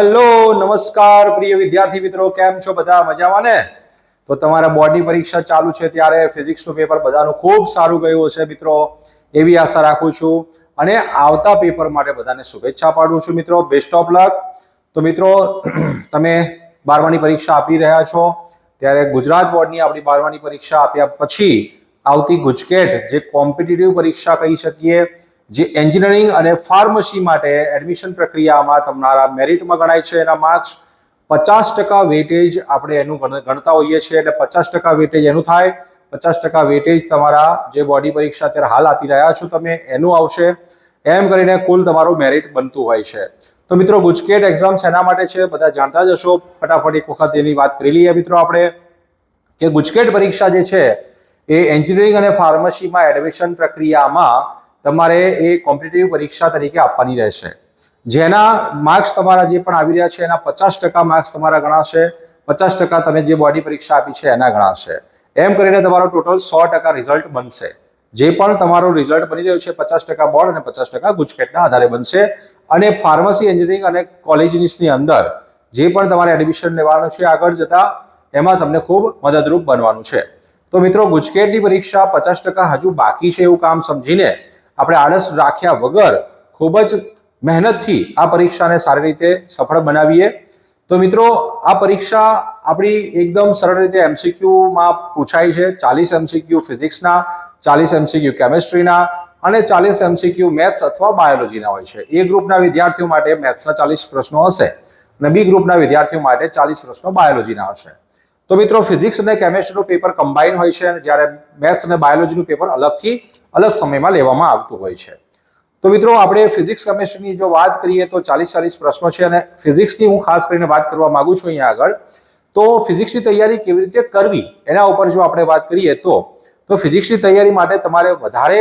Hello નમસ્કાર પ્રિય વિદ્યાર્થી મિત્રો, કેમ છો? બધા મજામાં ને? તો તમારા બોર્ડની પરીક્ષા ચાલુ છે ત્યારે ફિઝિક્સનું પેપર બધાનું ખૂબ સારું ગયું હશે મિત્રો, એવી આશા રાખું છું અને આવતા પેપર માટે બધાને શુભેચ્છા પાઠવું છું મિત્રો. Best of luck. તો મિત્રો તમે 12માની પરીક્ષા આપી રહ્યા છો ત્યારે ગુજરાત બોર્ડની આપણી 12માની પરીક્ષા આપ્યા પછી આવતી ગુજકેટ જે કોમ્પિટિટિવ પરીક્ષા કહી શકીએ, જે એન્જિનિયરિંગ અને ફાર્મસી માટે એડમિશન પ્રક્રિયામાં તમારા મેરિટમાં ગણાય છે, એના માર્ક્સ 50% વેટેજ આપણે એનું ગણતા હોઈએ છીએ. એટલે 50% વેટેજ એનું થાય, 50% વેટેજ તમારા જે બોર્ડની પરીક્ષા અત્યારે હાલ આપી રહ્યા છો તમે એનું આવશે. એમ કરીને કુલ તમારું મેરિટ બનતું હોય છે. તો મિત્રો ગુજકેટ એક્ઝામ શેના માટે છે બધા જાણતા જ હશો. ફટાફટ એક વખત એની વાત કરી લઈએ મિત્રો આપણે કે ગુજકેટ પરીક્ષા જે છે એ એન્જિનિયરિંગ અને ફાર્મસીમાં એડમિશન પ્રક્રિયામાં તમારે એ કોમ્પિટિટિવ પરીક્ષા તરીકે આપવાની રહેશે. જેના માર્ક્સ તમારા જે પણ આવી રહ્યા છે એના 50% માર્ક્સ તમારા ગણાશે, 50% તમે જે બોર્ડની પરીક્ષા આપી છે એના ગણાશે. એમ કરીને તમારો ટોટલ 100% રિઝલ્ટ બનશે. જે પણ તમારું રિઝલ્ટ બની રહ્યું છે 50% બોર્ડ અને 50% ગુજકેટના આધારે બનશે. અને ફાર્મસી એન્જિનિયરિંગ અને કોલેજની અંદર જે પણ તમારે એડમિશન લેવાનું છે આગળ જતા એમાં તમને ખૂબ મદદરૂપ બનવાનું છે. તો મિત્રો ગુજકેટની પરીક્ષા 50% હજુ બાકી છે એવું કામ સમજીને આપણે આળસ રાખ્યા વગર ખૂબ જ મહેનતથી આ પરીક્ષાને સારી રીતે સફળ બનાવીએ. તો મિત્રો આ પરીક્ષા આપણી એકદમ સરળ રીતે એમસીક્યુમાં પૂછાય છે. 40 એમસીક્યુ ફિઝિક્સના, 40 એમસીક્યુ કેમેસ્ટ્રીના અને 40 એમસીક્યુ મેથ્સ અથવા બાયોલોજીના હોય છે. એ ગ્રુપના વિદ્યાર્થીઓ માટે મેથ્સના 40 પ્રશ્નો હશે અને બી ગ્રુપના વિદ્યાર્થીઓ માટે 40 પ્રશ્નો બાયોલોજીના હશે. તો મિત્રો ફિઝિક્સ અને કેમેસ્ટ્રીનું પેપર કમ્બાઈન હોય છે, જ્યારે મેથ્સ અને બાયોલોજીનું પેપર અલગથી અલગ સમયમાં લેવામાં આવતું હોય છે. તો મિત્રો આપણે ફિઝિક્સ કેમેસ્ટ્રીની જો વાત કરીએ તો 40 પ્રશ્નો છે અને ફિઝિક્સની હું ખાસ કરીને વાત કરવા માંગુ છું અહીંયા આગળ. તો ફિઝિક્સની તૈયારી કેવી રીતે કરવી એના ઉપર જો આપણે વાત કરીએ તો ફિઝિક્સની તૈયારી માટે તમારે વધારે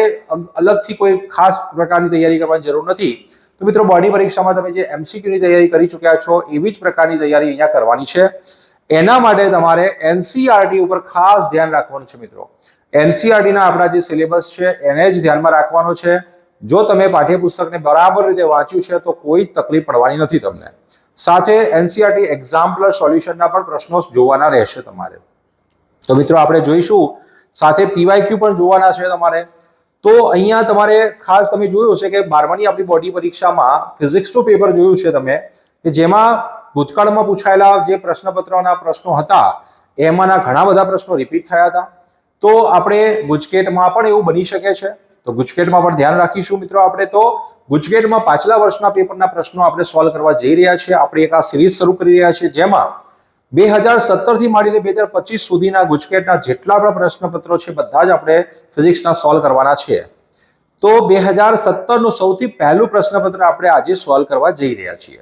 અલગથી કોઈ ખાસ પ્રકારની તૈયારી કરવાની જરૂર નથી. તો મિત્રો બોર્ડની પરીક્ષામાં તમે જે એમસીક્યુની તૈયારી કરી ચૂક્યા છો એવી જ પ્રકારની તૈયારી અહીંયા કરવાની છે. એના માટે તમારે એનસીઈઆરટી ઉપર ખાસ ધ્યાન રાખવાનું છે મિત્રો. એનસીઈઆરટીના આપણા જે સિલેબસ છે એને જ ધ્યાનમાં રાખવાનો છે. જો તમે પાઠ્યપુસ્તકને બરાબર રીતે વાંચ્યું છે તો કોઈ તકલીફ પડવાની નથી તમને. સાથે એનસીઈઆરટી એક્ઝામ પ્લસ સોલ્યુશનના પણ પ્રશ્નો જોવાના રહેશે તમારે. તો મિત્રો આપણે જોઈશું, સાથે પીવાયક્યુ પણ જોવાના છે તમારે. તો અહીંયા તમારે ખાસ તમે જોયું હશે કે 12માની આપણી બોર્ડની પરીક્ષામાં ફિઝિક્સનું પેપર જોયું છે તમે કે જેમાં ભૂતકાળમાં પૂછાયેલા જે પ્રશ્નપત્રના પ્રશ્નો હતા એમાંના ઘણા બધા પ્રશ્નો રિપીટ થયા હતા. તો આપણે ગુજકેટમાં પણ એવું બની શકે છે. તો ગુજકેટમાં પણ ધ્યાન રાખીશું મિત્રો આપણે. તો ગુજકેટમાં પાછલા વર્ષના પેપરના પ્રશ્નો આપણે સોલ્વ કરવા જઈ રહ્યા છીએ. આપણે એક આ સિરીઝ શરૂ કરી રહ્યા છીએ જેમાં 2017 થી માંડીને 2025 સુધીના ગુજકેટના જેટલા પણ પ્રશ્નપત્રો છે બધા જ આપણે ફિઝિક્સના સોલ્વ કરવાના છીએ. તો 2017નું સૌથી પહેલું પ્રશ્નપત્ર આપણે આજે સોલ્વ કરવા જઈ રહ્યા છીએ.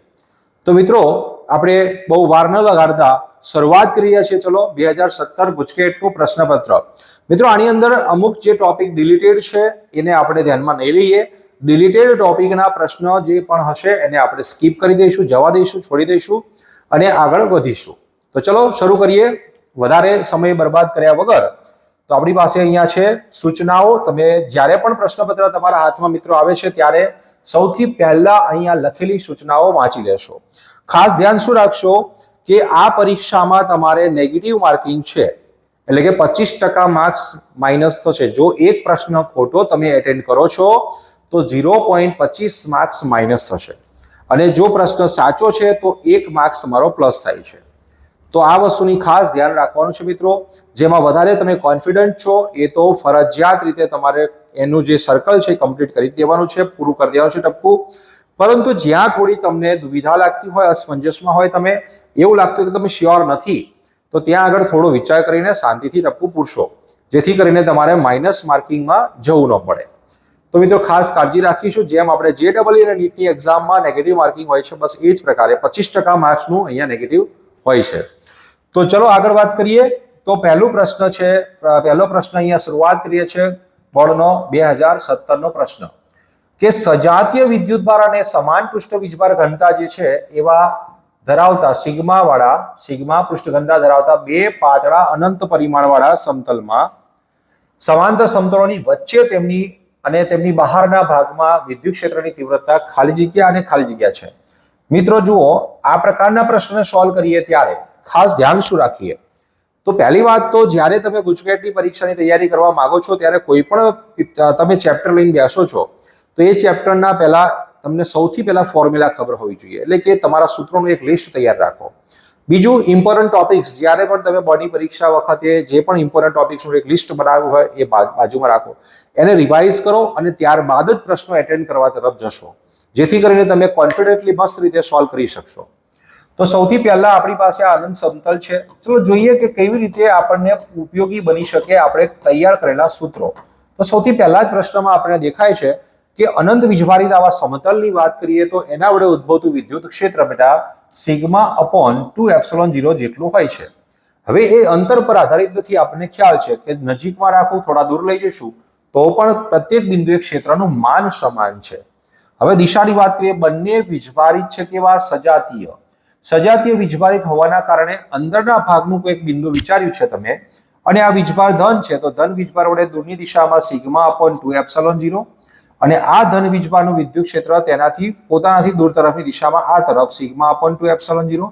તો મિત્રો આપણે બહુ વાર ન લગાડતા શરૂઆત કરી રહ્યા છીએ. ચલો 2017 ગુજકેટનું પ્રશ્નપત્ર. મિત્રો આની અંદર અમુક જે ટોપિક ડિલીટેડ છે એને આપણે ધ્યાનમાં નહીં લઈએ. ડિલીટેડ ટોપિકના પ્રશ્ન જે પણ હશે એને આપણે સ્કીપ કરી દઈશું, જવા દઈશું, છોડી દઈશું અને આગળ વધીશું. તો ચલો શરૂ કરીએ વધારે સમય બરબાદ કર્યા વગર. તો આપણી પાસે અહીંયા છે સૂચનાઓ. તમે જ્યારે પણ પ્રશ્નપત્ર તમારા હાથમાં મિત્રો આવે છે ત્યારે સૌથી પહેલા અહીંયા લખેલી સૂચનાઓ વાંચી લેશો. ખાસ ધ્યાન શું રાખશો કે આ પરીક્ષામાં તમારે નેગેટિવ માર્કિંગ છે, એટલે કે 25% માર્ક્સ માઇનસ થશે. જો એક પ્રશ્ન ખોટો તમે એટેન્ડ કરો છો તો 0.25 માર્ક્સ માઇનસ થશે અને જો પ્રશ્ન સાચો છે તો 1 માર્ક્સ તમારો પ્લસ થાય છે. તો આ વસ્તુની ખાસ ધ્યાન રાખવાનું છે મિત્રો. જેમાં વધારે તમે કોન્ફિડન્ટ છો એ તો ફરજિયાત રીતે તમારે એનું જે સર્કલ છે કમ્પ્લીટ કરી દેવાનું છે, પૂરું કરી દેવાનું છે ટપકું. પરંતુ જ્યાં થોડી તમને દુવિધા લાગતી હોય, અસમંજસમાં હોય, તમે એવું લાગતું હોય કે તમે શ્યોર નથી, તો ત્યાં આગળ થોડો વિચાર કરીને શાંતિથી ટપકું પૂરશો, જેથી કરીને તમારે માઇનસ માર્કિંગમાં જવું ન પડે. તો મિત્રો ખાસ કાળજી રાખીશું. જેમ આપણે JEE અને નીટની એક્ઝામમાં નેગેટિવ માર્કિંગ હોય છે બસ એ જ પ્રકારે 25% માર્ક્સનું અહીંયા નેગેટિવ હોય છે. તો ચલો આગળ વાત કરીએ. તો પહેલો પ્રશ્ન અહીંયા શરૂઆત કરીએ છીએ બોર્ડનો 2017નો પ્રશ્ન કે સજાતીય વિદ્યુતભાર અને સમાન પૃષ્ઠ વીજભાર ઘનતા જે છે એવા ધરાવતા સિગ્મા પૃષ્ઠ ઘનતા ધરાવતા બે પાતળા અનંત પરિમાણવાળા સમતલમાં સમાંતર સમતલોની વચ્ચે તેમની બહારના ભાગમાં વિદ્યુત ક્ષેત્રની તીવ્રતા ખાલી જગ્યા છે. મિત્રો જુઓ, આ પ્રકારના પ્રશ્ન સોલ્વ કરીએ ત્યારે ખાસ ધ્યાન શું રાખીએ? તો પહેલી વાત તો જ્યારે તમે ગુજકેટની પરીક્ષાની તૈયારી કરવા માંગો છો ત્યારે કોઈ પણ તમે ચેપ્ટર લઈને બેસો છો તો એ ચેપ્ટરના પહેલા તમને સૌથી પહેલા ફોર્મ્યુલા ખબર હોવી જોઈએ, એટલે કે તમારા સૂત્રોનું એક લિસ્ટ તૈયાર રાખો. બીજું, ઇમ્પોર્ટન્ટ ટોપિક્સ જ્યારે પણ તમે બોર્ડની પરીક્ષા વખતે જે પણ ઇમ્પોર્ટન્ટ ટોપિક્સનું એક લિસ્ટ બનાવ્યું હોય એ બાજુમાં રાખો, એને રિવાઇઝ કરો અને ત્યારબાદ જ પ્રશ્નો એટેન્ડ કરવા તરફ જશો, જેથી કરીને તમે કોન્ફિડન્ટલી મસ્ત રીતે સોલ્વ કરી શકશો. તો સૌથી પહેલા આપણી પાસે આનંદ સમતલ છે. ચલો જોઈએ કે કેવી રીતે આપણને ઉપયોગી બની શકે આપણે તૈયાર કરેલા સૂત્રો. તો સૌથી પહેલા જ પ્રશ્નમાં આપણને દેખાય છે કે અનંત વીજભારિત આવા સમતલની વાત કરીએ તો એના વડે ઉદ્ભવતું વિદ્યુત ક્ષેત્ર બેટા સિગ્મા અપોન 2ε0 જેટલું હોય છે. હવે એ અંતર પર આધારિત નથી, આપણને ખ્યાલ છે કે નજીકમાં રાખવું, થોડા દૂર લઈ જઈશું તો પણ પ્રત્યેક બિંદુએ ક્ષેત્રનું માન સમાન છે. હવે દિશાની વાત કરીએ, બંને વીજભારિત છે કેવા? સજાતીય. સજાતીય વીજભારિત હોવાના કારણે અંદરના ભાગનું કોઈક બિંદુ વિચાર્યું છે તમે, અને આ વીજભાર ધન છે તો ધન વીજભાર વડે દૂરની દિશામાં સિગ્મા અપોન 2ε0, અને આ ધન વીજભારનું વિદ્યુત ક્ષેત્ર તેનાથી પોતાનાથી દૂર તરફની દિશામાં આ તરફ સિગ્મા અપોન 2ε0,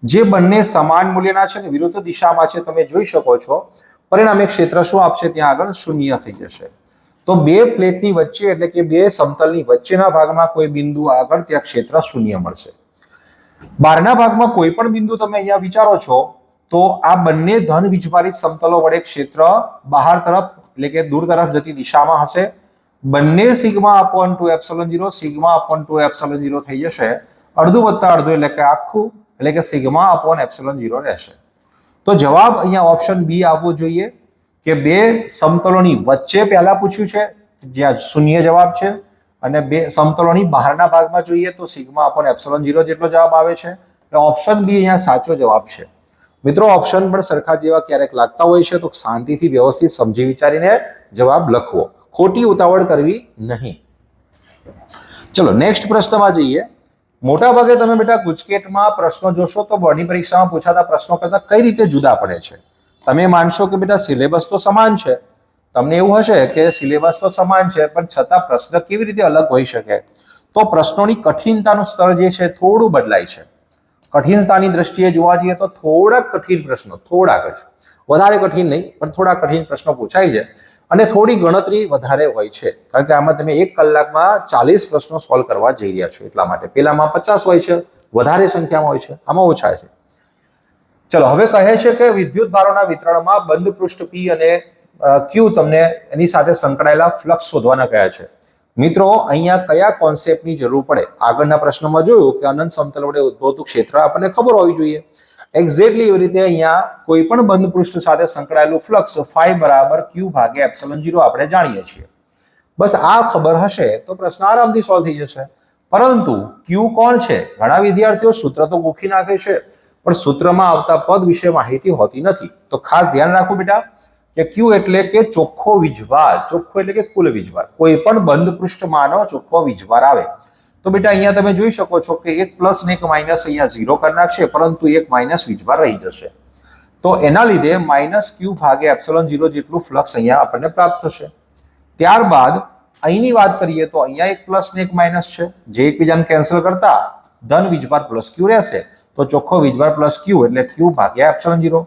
જે બંને સમાન મૂલ્યના છે અને વિરુદ્ધ દિશામાં છે તમે જોઈ શકો છો. પરિણામે ક્ષેત્ર શું આપશે? ત્યાં આગળ શૂન્ય થઈ જશે. તો બે પ્લેટની વચ્ચે એટલે કે બે સમતલની વચ્ચેના ભાગમાં કોઈ બિંદુ આગળ ત્યાં ક્ષેત્ર શૂન્ય મળશે. બહારના ભાગમાં કોઈ પણ બિંદુ તમે અહીંયા વિચારો છો તો આ બંને ધન વીજભારિત સમતલો વડે ક્ષેત્ર બહાર તરફ એટલે કે દૂર તરફ જતી દિશામાં હશે. બંને સિગ્મા અપોન 2ε0 સિગ્મા અપોન 2ε0 થઈ જશે. અડધું વત્તા અડધું એટલે કે આખું, એટલે કે સિગ્મા અપોન ε0 રહેશે. તો જવાબ અહીંયા ઓપ્શન બી આવવો જોઈએ કે બે સમતલોની વચ્ચે પહેલા પૂછ્યું છે જ્યાં શૂન્ય જવાબ છે, અને બે સમતલોની બહારના ભાગમાં જોઈએ તો સિગ્મા અપોન ε0 જેટલો જવાબ આવે છે. એટલે ઓપ્શન બી અહીંયા સાચો જવાબ છે. મિત્રો ઓપ્શન પણ સરખા જેવા ક્યારેક લાગતા હોય છે તો શાંતિથી વ્યવસ્થિત સમજી વિચારીને જવાબ લખવો, ખોટી ઉતાવળ કરવી નહીં. ચલો નેક્સ્ટ પ્રશ્નમાં જઈએ. મોટા ભાગે તમે બેટા ગુજકેટમાં પ્રશ્નો જોશો તો બોર્ડની પરીક્ષામાં પૂછાતા પ્રશ્નો કરતા કઈ રીતે જુદા પડે છે? તમે માનશો કે બેટા સિલેબસ તો સમાન છે, તમને એવું હશે કે સિલેબસ તો સમાન છે પણ છતાં પ્રશ્ન કેવી રીતે અલગ હોઈ શકે? તો પ્રશ્નોની કઠિનતાનું સ્તર જે છે થોડું બદલાય છે. કઠિનતાની દ્રષ્ટિએ જોવા જઈએ તો થોડાક કઠિન પ્રશ્નો, થોડાક જ, વધારે કઠિન નહીં પણ થોડા કઠિન પ્રશ્નો પૂછાય છે, અને થોડી ગણતરી વધારે હોય છે, કારણ કે આમાં તમે 1 કલાકમાં 40 પ્રશ્નો સોલ્વ કરવા જઈ રહ્યા છો એટલા માટે. પેલામાં 50 હોય છે, વધારે સંખ્યામાં હોય છે, આમાં ઓછા છે. ચલો હવે કહે છે કે વિદ્યુત ભારોના વિતરણમાં બંધ પૃષ્ઠ પી અને ક્યુ તમને એની સાથે સંકળાયેલા ફ્લક્સ શોધવાના કહ્યા છે. મિત્રો અહીંયા કયા કોન્સેપ્ટની જરૂર પડે? આગળના પ્રશ્નમાં જોયું કે અનંત સમતલ વડે ઉદ્ભવતું ક્ષેત્ર આપણને ખબર હોવી જોઈએ. એક્ઝેક્ટલી એવી રીતે અહીંયા કોઈ પણ બંધ પૃષ્ઠ સાથે સંકળાયેલું ફ્લક્સ ફાઈ બરાબર ક્યુ ભાગે ε0 આપણે જાણીએ છીએ. બસ આ ખબર હશે તો પ્રશ્ન આરામથી સોલ્વ થઈ જશે. પરંતુ ક્યુ કોણ છે? ઘણા વિદ્યાર્થીઓ સૂત્ર તો ગોખી નાખે છે પણ સૂત્રમાં આવતા પદ વિશે માહિતી હોતી નથી. તો ખાસ ધ્યાન રાખો બેટા કે ક્યુ એટલે કે ચોખ્ખો વીજભાર. ચોખ્ખો એટલે કે કુલ વીજભાર. કોઈ પણ બંધ પૃષ્ઠમાંનો ચોખ્ખો વીજભાર આવે તો બેટા અહીંયા તમે જોઈ શકો છો કે 1 પ્લસ ને 1 માઇનસ અહીંયા 0 કરી નાખશે, પરંતુ 1 માઇનસ વીજભાર રહી જશે. તો એના લીધે માઇનસ ક્યુ ભાગે ε0 જેટલું ફ્લક્સ અહીંયા આપણને પ્રાપ્ત થશે. ત્યારબાદ અહીંની વાત કરીએ તો અહીંયા 1 પ્લસ ને 1 માઇનસ છે, જે એકબીજાને કેન્સલ કરતા ધન વીજભાર પ્લસ ક્યુ રહેશે. તો ચોખ્ખો વીજભાર પ્લસ ક્યુ એટલે ક્યુ ભાગ્યા ε0.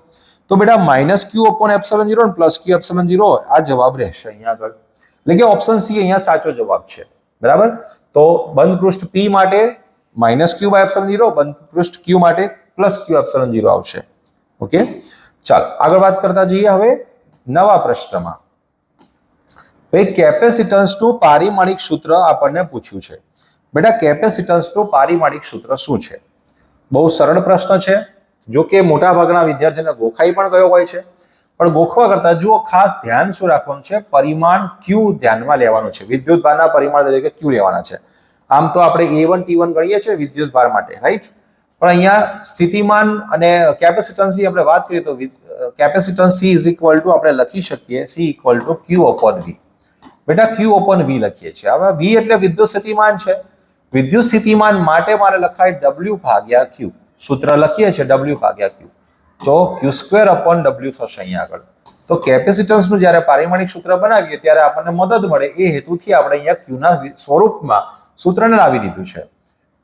તો બેટા માઇનસ ક્યુ અપોન ε0 અને પ્લસ ક્યુ ε0 આ જવાબ રહેશે અહીંયા આગળ. એટલે કે ઓપ્શન સી અહીંયા સાચો જવાબ છે. બરાબર. તો બંધ પૃષ્ઠ પી માટે માઇનસ ક્યુ બાય ε0, બંધ પૃષ્ઠ ક્યુ માટે પ્લસ ક્યુ ε0 આવશે. ઓકે, ચાલો આગળ વાત કરતા જઈએ હવે નવા પ્રશ્નમાં. કેપેસિટન્સનું પારિમાણિક સૂત્ર આપણને પૂછ્યું છે. બેટા કેપેસિટન્સનું પારિમાણિક સૂત્ર શું છે? બહુ સરળ પ્રશ્ન છે. જો કે મોટા ભાગના વિદ્યાર્થીઓને ગોખાઈ પણ ગયો હોય છે, પણ ગોખવા કરતા જુઓ ખાસ ધ્યાન શું રાખવાનું છે? પરિમાણ ક્યુ ધ્યાનમાં લેવાનું છે. વિદ્યુત ભારના પરિમાણ તરીકે ક્યુ લેવાના છે. આમ તો આપણે A1 T1 ગણીએ છીએ વિદ્યુત ભાર માટે, રાઈટ? પણ અહીંયા સ્થિતિમાન અને કેપેસિટન્સની આપણે વાત કરીએ તો capacitance C is equal to આપણે લખી શકીએ C equal to Q upon V. બેટા Q અપોન V લખીએ છીએ. હવે V એટલે વિદ્યુત સ્થિતિમાન છે. વિદ્યુત સ્થિતિમાન માટે મારે લખાય W ભાગ્યા Q. સૂત્ર લખીએ છીએ W ભાગ્યા Q, તો Q² અપોન W થશે અહીંયા આગળ. તો કેપેસિટન્સનું જ્યારે પારિમાણિક સૂત્ર બનાવીએ ત્યારે આપણને મદદ મળે એ હેતુથી આપણે અહીંયા Q ના સ્વરૂપમાં સૂત્રને લાવી દીધું છે.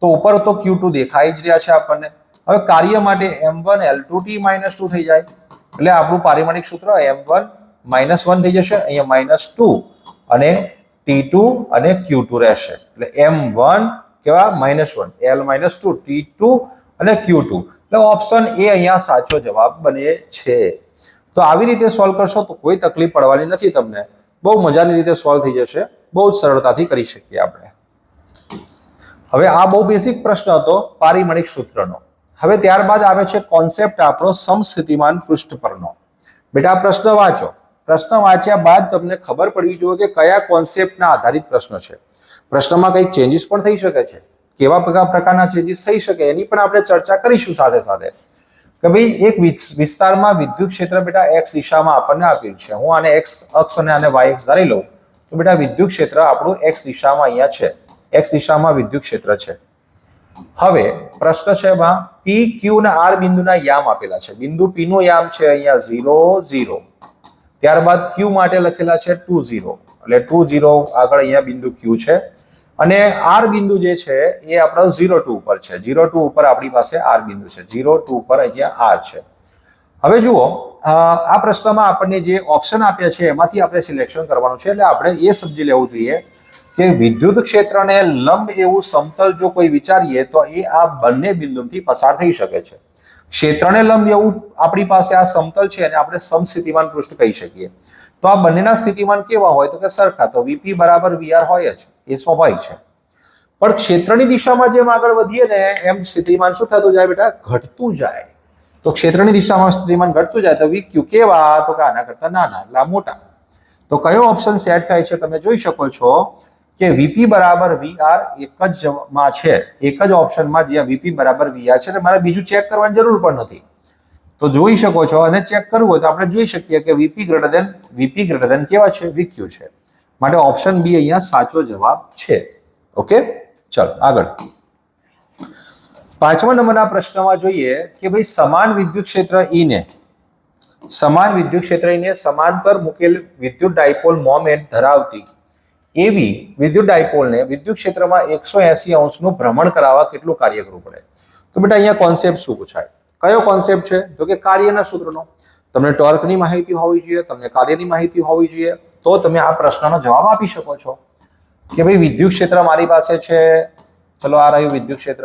તો ઉપર તો Q2 દેખાઈ જ રહ્યા છે આપણને. હવે કાર્ય માટે M1 L2T - 2 થઈ જાય એટલે આપણું પારિમાણિક સૂત્ર M1 -1 થઈ જશે, અહીંયા -2 અને T2 અને Q2 રહેશે. એટલે M1 કેવા -1 L -2 T2 અને Q2. એટલે ઓપ્શન એ અહીંયા સાચો જવાબ બને છે. તો આવી રીતે સોલ્વ કરશો તો કોઈ તકલીફ પડવાની નથી તમને. બહુ મજાની રીતે સોલ્વ થઈ જશે, બહુ જ સરળતાથી કરી શકીએ આપણે. હવે આ બહુ બેસિક પ્રશ્ન હતો પારિમાણિક સૂત્રનો. હવે ત્યારબાદ આવે છે કોન્સેપ્ટ આપણો સમસ્થિતિમાન પૃષ્ઠ પરનો. બેટા પ્રશ્ન વાંચો. પ્રશ્ન વાંચ્યા બાદ તમને ખબર પડવી જોઈએ કે કયા કોન્સેપ્ટના આધારિત પ્રશ્ન છે. પ્રશ્નમાં કંઈક ચેન્જીસ પણ થઈ શકે છે. કેવા પ્રકારના ચેન્જીસ થઈ શકે એની પણ આપણે ચર્ચા કરીશું સાથે સાથે. કે ભાઈ એક વિસ્તારમાં વિદ્યુત ક્ષેત્ર બેટા x દિશામાં આપણને આપ્યું છે. હું આને x અક્ષ અને આને y અક્ષ ધારી લઉં તો બેટા વિદ્યુત ક્ષેત્ર આપણું x દિશામાં અહીંયા છે. x દિશામાં વિદ્યુત ક્ષેત્ર છે. હવે પ્રશ્ન છે એમાં p q અને r બિંદુના યામ આપેલા છે. બિંદુ p નું યામ છે અહીંયા 0 0. ત્યારબાદ q માટે લખેલા છે 2 0. એટલે 2 0 આગળ અહીંયા બિંદુ q છે અને r બિંદુ જે છે એ આપણો 0 2 ઉપર છે. 0 2 ઉપર આપણી પાસે r બિંદુ છે. 0 2 ઉપર અહીંયા r છે. હવે જુઓ આ પ્રશ્નમાં આપણને જે ઓપ્શન આપ્યા છે એમાંથી આપણે સિલેક્શન કરવાનું છે. એટલે આપણે એ સમજી લેવું જોઈએ કે વિદ્યુત ક્ષેત્રને લંબ એવું સમતલ જો કોઈ વિચારીએ તો એ આ બંને બિંદુથી પસાર થઈ શકે છે. ક્ષેત્રને લંબ એવું આપણી પાસે આ સમતલ છે અને આપણે સમસ્થિતિમાન પૃષ્ઠ કહી શકીએ. તો આ બંનેના સ્થિતિમાન કેવા હોય તો કે સરખા. તો VP બરાબર VR હોય જ, એ સ્વાભાવિક છે. પણ ક્ષેત્રની દિશામાં જેમ આગળ વધીએ ને એમ સ્થિતિમાન શું થતું જાય બેટા? ઘટતું જાય. તો ક્ષેત્રની દિશામાં સ્થિતિમાન ઘટતું જાય તો VQ કેવા? તો કે આના કરતા નાના, એટલે મોટા. તો કયો ઓપ્શન સેટ થાય છે તમે જોઈ શકો છો કે VP બરાબર VR એક જ માં છે, એક જ ઓપ્શનમાં જ્યાં VP બરાબર VR છે. એટલે મારે બીજું ચેક કરવાની જરૂર પણ નથી. તો જોઈ શકો છો અને ચેક કરવું હોય તો આપણે જોઈ શકીએ કે VP ગ્રેટર ધેન કેવા છે? VQ છે. માટે ઓપ્શન બી અહીંયા સાચો જવાબ છે. ઓકે, ચલો આગળ. 5મા નંબરના પ્રશ્નમાં જોઈએ કે ભાઈ સમાન વિદ્યુત ક્ષેત્ર E ને સમાંતર મૂકેલ વિદ્યુત ડાયપોલ મોમેન્ટ ધરાવતી એવી વિદ્યુત ડાયપોલને વિદ્યુત ક્ષેત્રમાં 180 અંશનું ભ્રમણ કરાવવા કેટલું કાર્ય કરવું પડે? તો બેટા અહીંયા કોન્સેપ્ટ શું પૂછાય? કયો કોન્સેપ્ટ છે? તો કે કાર્યના સૂત્રનો. તમને ટોર્કની માહિતી હોવી જોઈએ, તમને કાર્યની માહિતી હોવી જોઈએ, તો તમે આ પ્રશ્નનો જવાબ આપી શકો છો કે ભાઈ વિદ્યુત ક્ષેત્ર મારી પાસે છે. ચલો આ રહ્યું વિદ્યુત ક્ષેત્ર.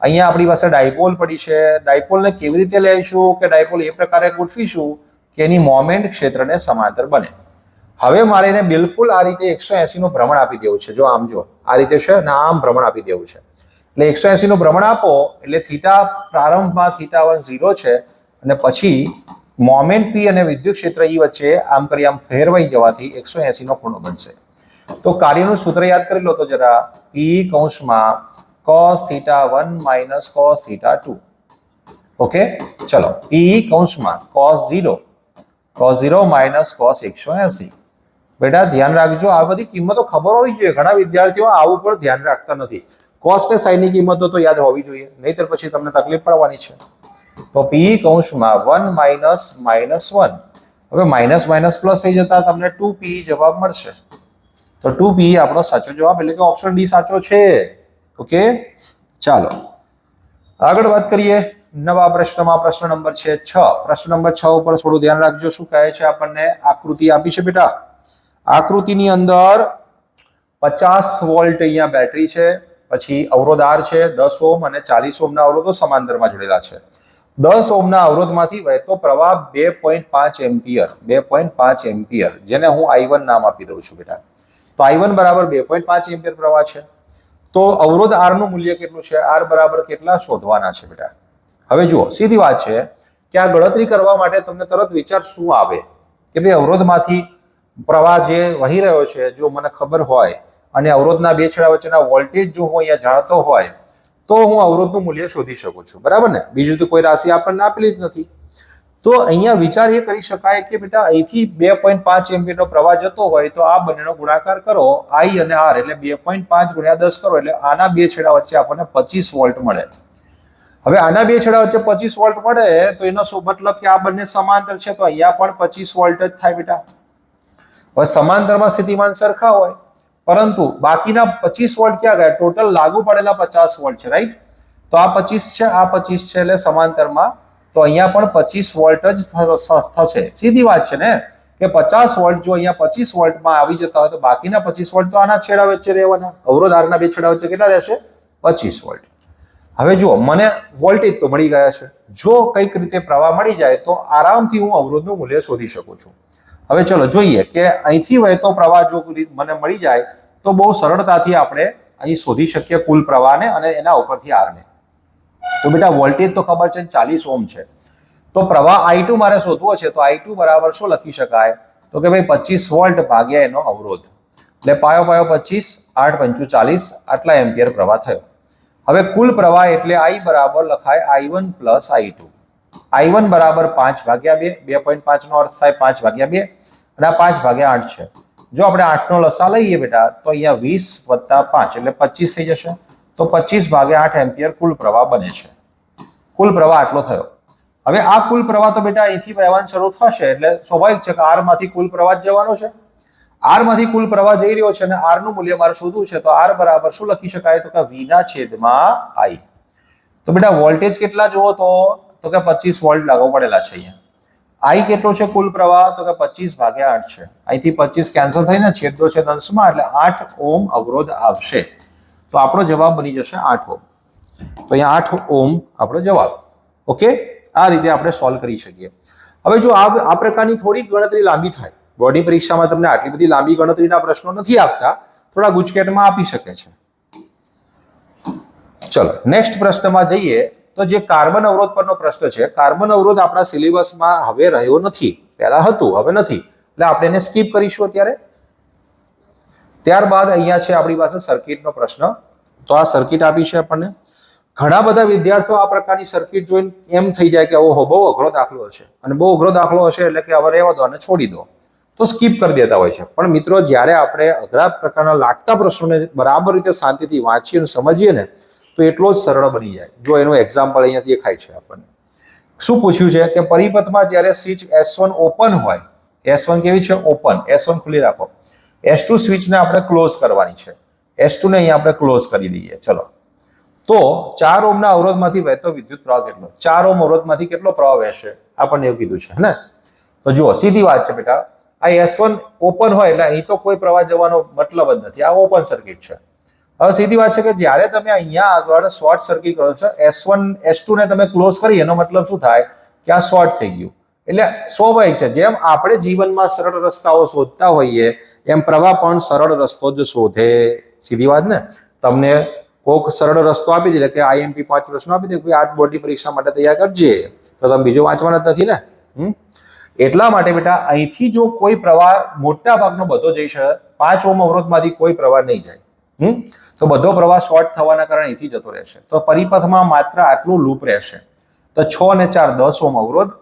અહીંયા આપણી પાસે ડાયપોલ પડી છે. ડાયપોલને કેવી રીતે લઈશું કે ડાયપોલ એ પ્રકારે ગોઠવીશું કે એની મોમેન્ટ ક્ષેત્રને સમાંતર બને. હવે મારે એને બિલકુલ આ રીતે 180 નું ભ્રમણ આપી દેવું છે. જો આમ જો આ રીતે છે ને આમ ભ્રમણ આપી દેવું છે. એટલે 180 નું ભ્રમણ આપો એટલે થીટા પ્રારંભમાં θ1 0 છે અને પછી મોમેન્ટ P અને વિદ્યુત ક્ષેત્ર E વચ્ચે આમ કરી આમ ફેરવાઈ જવાથી 180 નો ખૂણો બનશે. તો કાર્યનું સૂત્ર યાદ કરી લો તો જરા. P કૌંસમાં cos θ1 minus cos θ2. ઓકે, ચલો P કૌંસમાં cos 0 minus cos 180. બેટા ધ્યાન રાખજો, આ બધી કિંમતો ખબર હોવી જોઈએ. ઘણા વિદ્યાર્થીઓ આવું પણ ધ્યાન રાખતા નથી. કોસ ને સાઈન ની કિંમતો તો યાદ હોવી જોઈએ, નહીતર પછી તમને તકલીફ પડવાની છે. તો P કૌંસમાં 1 minus minus 1. હવે માઇનસ માઇનસ પ્લસ થઈ જતા તમને 2P જવાબ મળશે. તો 2P આપણો સાચો જવાબ, એટલે કે ઓપ્શન ડી સાચો છે. ઓકે, ચાલો આગળ વાત કરીએ. નવા પ્રશ્નમાં પ્રશ્ન નંબર છે 6. પ્રશ્ન નંબર 6 ઉપર થોડું ધ્યાન રાખજો. શું કહે છે આપણને? આકૃતિ આપી છે બેટા. આકૃતિની અંદર 50 વોલ્ટ અહીંયા બેટરી છે, પછી અવરોધ R છે, 10 ઓહ્મ અને 40 ઓહ્મના અવરોધો સમાંતરમાં જોડેલા છે. 10 ઓહ્મના અવરોધમાંથી વહેતો પ્રવાહ 2.5 એમ્પિયર, 2.5 એમ્પિયર, જેને હું I1 નામ આપી દઉં છું બેટા. તો I1 બરાબર 2.5 એમ્પિયર પ્રવાહ છે. તો અવરોધ R નું મૂલ્ય કેટલું છે? R બરાબર કેટલા શોધવાના છે બેટા? હવે જુઓ, સીધી વાત છે કે આ ગણતરી કરવા માટે તમને તરત વિચાર શું આવે કે ભાઈ અવરોધમાંથી પ્રવાહ જે વહી રહ્યો છે જો મને ખબર હોય અને અવરોધના બે છેડા વચ્ચેના વોલ્ટેજ જો હું અહીંયા જાણતો હોય તો હું અવરોધનું મૂલ્ય શોધી શકું છું. બરાબર ને? બીજું તો કોઈ રાશિ આપણને આપેલી જ નથી. તો અહીંયા વિચાર એ કરી શકાય કે બેટા અહીંથી 2.5 એમ્પિયરનો પ્રવાહ જતો હોય તો આ બંનેનો ગુણાકાર કરો, I અને R, એટલે 2.5 ગુણ્યા 10 કરો એટલે આના બે છેડા વચ્ચે આપણને 25 વોલ્ટ મળે. હવે આના બે છેડા વચ્ચે 25 વોલ્ટ મળે તો એનો શું મતલબ કે આ બંને સમાંતર છે, તો અહીંયા પણ 25 વોલ્ટ જ થાય બેટા. હવે સમાંતરમાં સ્થિતિમાન સરખા હોય પરંતુ બાકીના 25 વોલ્ટ ક્યાં ગયા? ટોટલ લાગુ પડેલા 50 વોલ્ટ છે, રાઈટ? તો આ 25 છે, આ 25 છે, એટલે સમાંતરમાં, તો અહીંયા પણ 25 વોલ્ટ જ થશે. સીધી વાત છે ને કે 50 વોલ્ટ જો અહીંયા 25 વોલ્ટમાં આવી જતા હોય તો બાકીના 25 વોલ્ટ તો આના છેડા વચ્ચે રહેવાના. અવરોધ આરના બે છેડા વચ્ચે કેટલા રહેશે? 25 વોલ્ટ. હવે જુઓ, મને વોલ્ટેજ તો મળી ગયા છે. જો કઈક રીતે પ્રવાહ મળી જાય તો આરામથી હું અવરોધનું મૂલ્ય શોધી શકું છું. હવે ચલો જોઈએ કે અહીંથી વહેતો પ્રવાહ જો મને મળી જાય તો બહુ સરળતાથી આપણે અહીં શોધી શકીએ કુલ પ્રવાહને અને એના ઉપરથી આરને. તો બેટા વોલ્ટેજ તો ખબર છે 40 ઓહ્મ છે. તો પ્રવાહ I2 મારે શોધવો છે તો I2 બરાબર શું લખી શકાય? તો કે ભાઈ 25 વોલ્ટ ભાગ્યા એનો અવરોધ, એટલે પાયો 25, 8 પંચુ 40, આટલા એમ્પિયર પ્રવાહ થયો. હવે કુલ પ્રવાહ એટલે I બરાબર લખાય I1 પ્લસ I2. I1 બરાબર 5 ભાગ્યા 2, 2.5 નો અર્થ થાય 5 ભાગ્યા 2, અને આ 5 ભાગ્યા 8 છે. જો આપણે 8 નો લસા લઈએ બેટા તો અહીંયા 20 વત્તા 5 એટલે 25 થઈ જશે. તો 25 ભાગ્યા 8 એમ્પિયર કુલ પ્રવાહ બને છે. કુલ પ્રવાહ આટલો થયો. હવે આ કુલ પ્રવાહ તો બેટા અહીંથી વહેવાનું શરૂ થશે એટલે સ્વાભાવિક છે કે R માંથી કુલ પ્રવાહ જવાનો છે. R માંથી કુલ પ્રવાહ જઈ રહ્યો છે અને R નું મૂલ્ય મારે શોધવું છે. તો R બરાબર શું લખી શકાય? તો કે V ના છેદમાં I. તો બેટા વોલ્ટેજ કેટલા જુઓ તો કે 25 વોલ્ટ લાગુ પડેલા છે અહીંયા. I કેટલો છે કુલ પ્રવાહ? તો કે 25 ભાગ્યા 8 છે. અહીંથી 25 કેન્સલ થઈને છેદનો છેદ અંશમાં એટલે 8 ઓહ્મ અવરોધ આવશે. તો આપણો જવાબ બની જશે 8 ઓહ્મ. તો અહીંયા 8 ઓહ્મ આપણો જવાબ. ઓકે, આ રીતે આપણે સોલ્વ કરી શકીએ. હવે જો આ પ્રકારની થોડી ગણતરી લાંબી થાય, બોર્ડની પરીક્ષામાં તમને આટલી બધી લાંબી ગણતરીના પ્રશ્નો નથી આપતા, થોડા ગુચકેટમાં આપી શકે છે. ચલો નેક્સ્ટ પ્રશ્નમાં જઈએ તો જે કાર્બન અવરોધ પરનો પ્રશ્ન છે. કાર્બન અવરોધ આપણા સિલેબસમાં હવે રહ્યો નથી, પહેલા હતું હવે નથી, એટલે આપણે એને સ્કીપ કરીશું અત્યારે. ત્યારબાદ અહીંયા છે આપણી પાસે સર્કિટનો પ્રશ્ન. તો આ સર્કિટ આપી છે આપણને. ઘણા બધા વિદ્યાર્થીઓ આ પ્રકારની સર્કિટ જોઈને એમ થઈ જાય કે ઓહો બહુ અઘરો દાખલો હશે, અને બહુ અઘરો દાખલો હશે એટલે કે હવે રહેવા દો અને છોડી દો, તો સ્કીપ કરી દેતા હોય છે. પણ મિત્રો જ્યારે આપણે અઘરા પ્રકારના લાગતા પ્રશ્નોને બરાબર રીતે શાંતિથી વાંચીએ અને સમજીએ ને તો એટલો જ સરળ બની જાય. જો એનું એક્ઝામ્પલ અહીંયા દેખાય છે આપણને. શું પૂછ્યું છે કે પરિપથમાં જ્યારે સ્વિચ S1 ઓપન હોય, S1 કેવી છે? ઓપન. S1 ખુલ્લી રાખો. S2 સ્વિચને આપણે ક્લોઝ કરવાની છે. S2 ને અહીંયા આપણે ક્લોઝ કરી દઈએ. ચલો, તો 4 ઓહ્મના અવરોધમાંથી વહેતો વિદ્યુત પ્રવાહ કેટલો? 4 ઓહ્મ અવરોધમાંથી કેટલો પ્રવાહ વહેશે? આપણને એવું કીધું છે ને. તો જુઓ સીધી વાત છે બેટા, આ S1 ઓપન હોય એટલે અહીં તો કોઈ પ્રવાહ જવાનો મતલબ જ નથી, આ ઓપન સર્કિટ છે. હવે સીધી વાત છે કે જ્યારે તમે અહીંયા આગળ શોર્ટ સર્કિટ કરો છો, S2 ને તમે ક્લોઝ કરી, એનો મતલબ શું થાય કે આ શોર્ટ થઈ ગયું. એટલે સ્વાભાવિક છે જેમ આપણે જીવનમાં સરળ રસ્તાઓ શોધતા હોઈએ એમ પ્રવાહ પણ સરળ રસ્તો જ શોધે. સીધી વાત ને. તમને કોઈક સરળ રસ્તો આપી દે કે IMP 5 પ્રશ્નો આપી દે કે આ બોર્ડની પરીક્ષા માટે તૈયાર કરજે, તો તમે બીજો વાંચવાના જ નથી ને. એટલા માટે બેટા અહીંથી જો કોઈ પ્રવાહ મોટા ભાગનો બધો જઈ શકે, 5 ઓહ્મ અવરોધમાંથી કોઈ પ્રવાહ નહીં જાય, તો બધો પ્રવાહ શોર્ટ થવાના કારણે અહીંથી જતો રહેશે. તો પરિપથમાં માત્ર આટલું લૂપ રહેશે. તો 6 અને 4 10 ઓહ્મ અવરોધ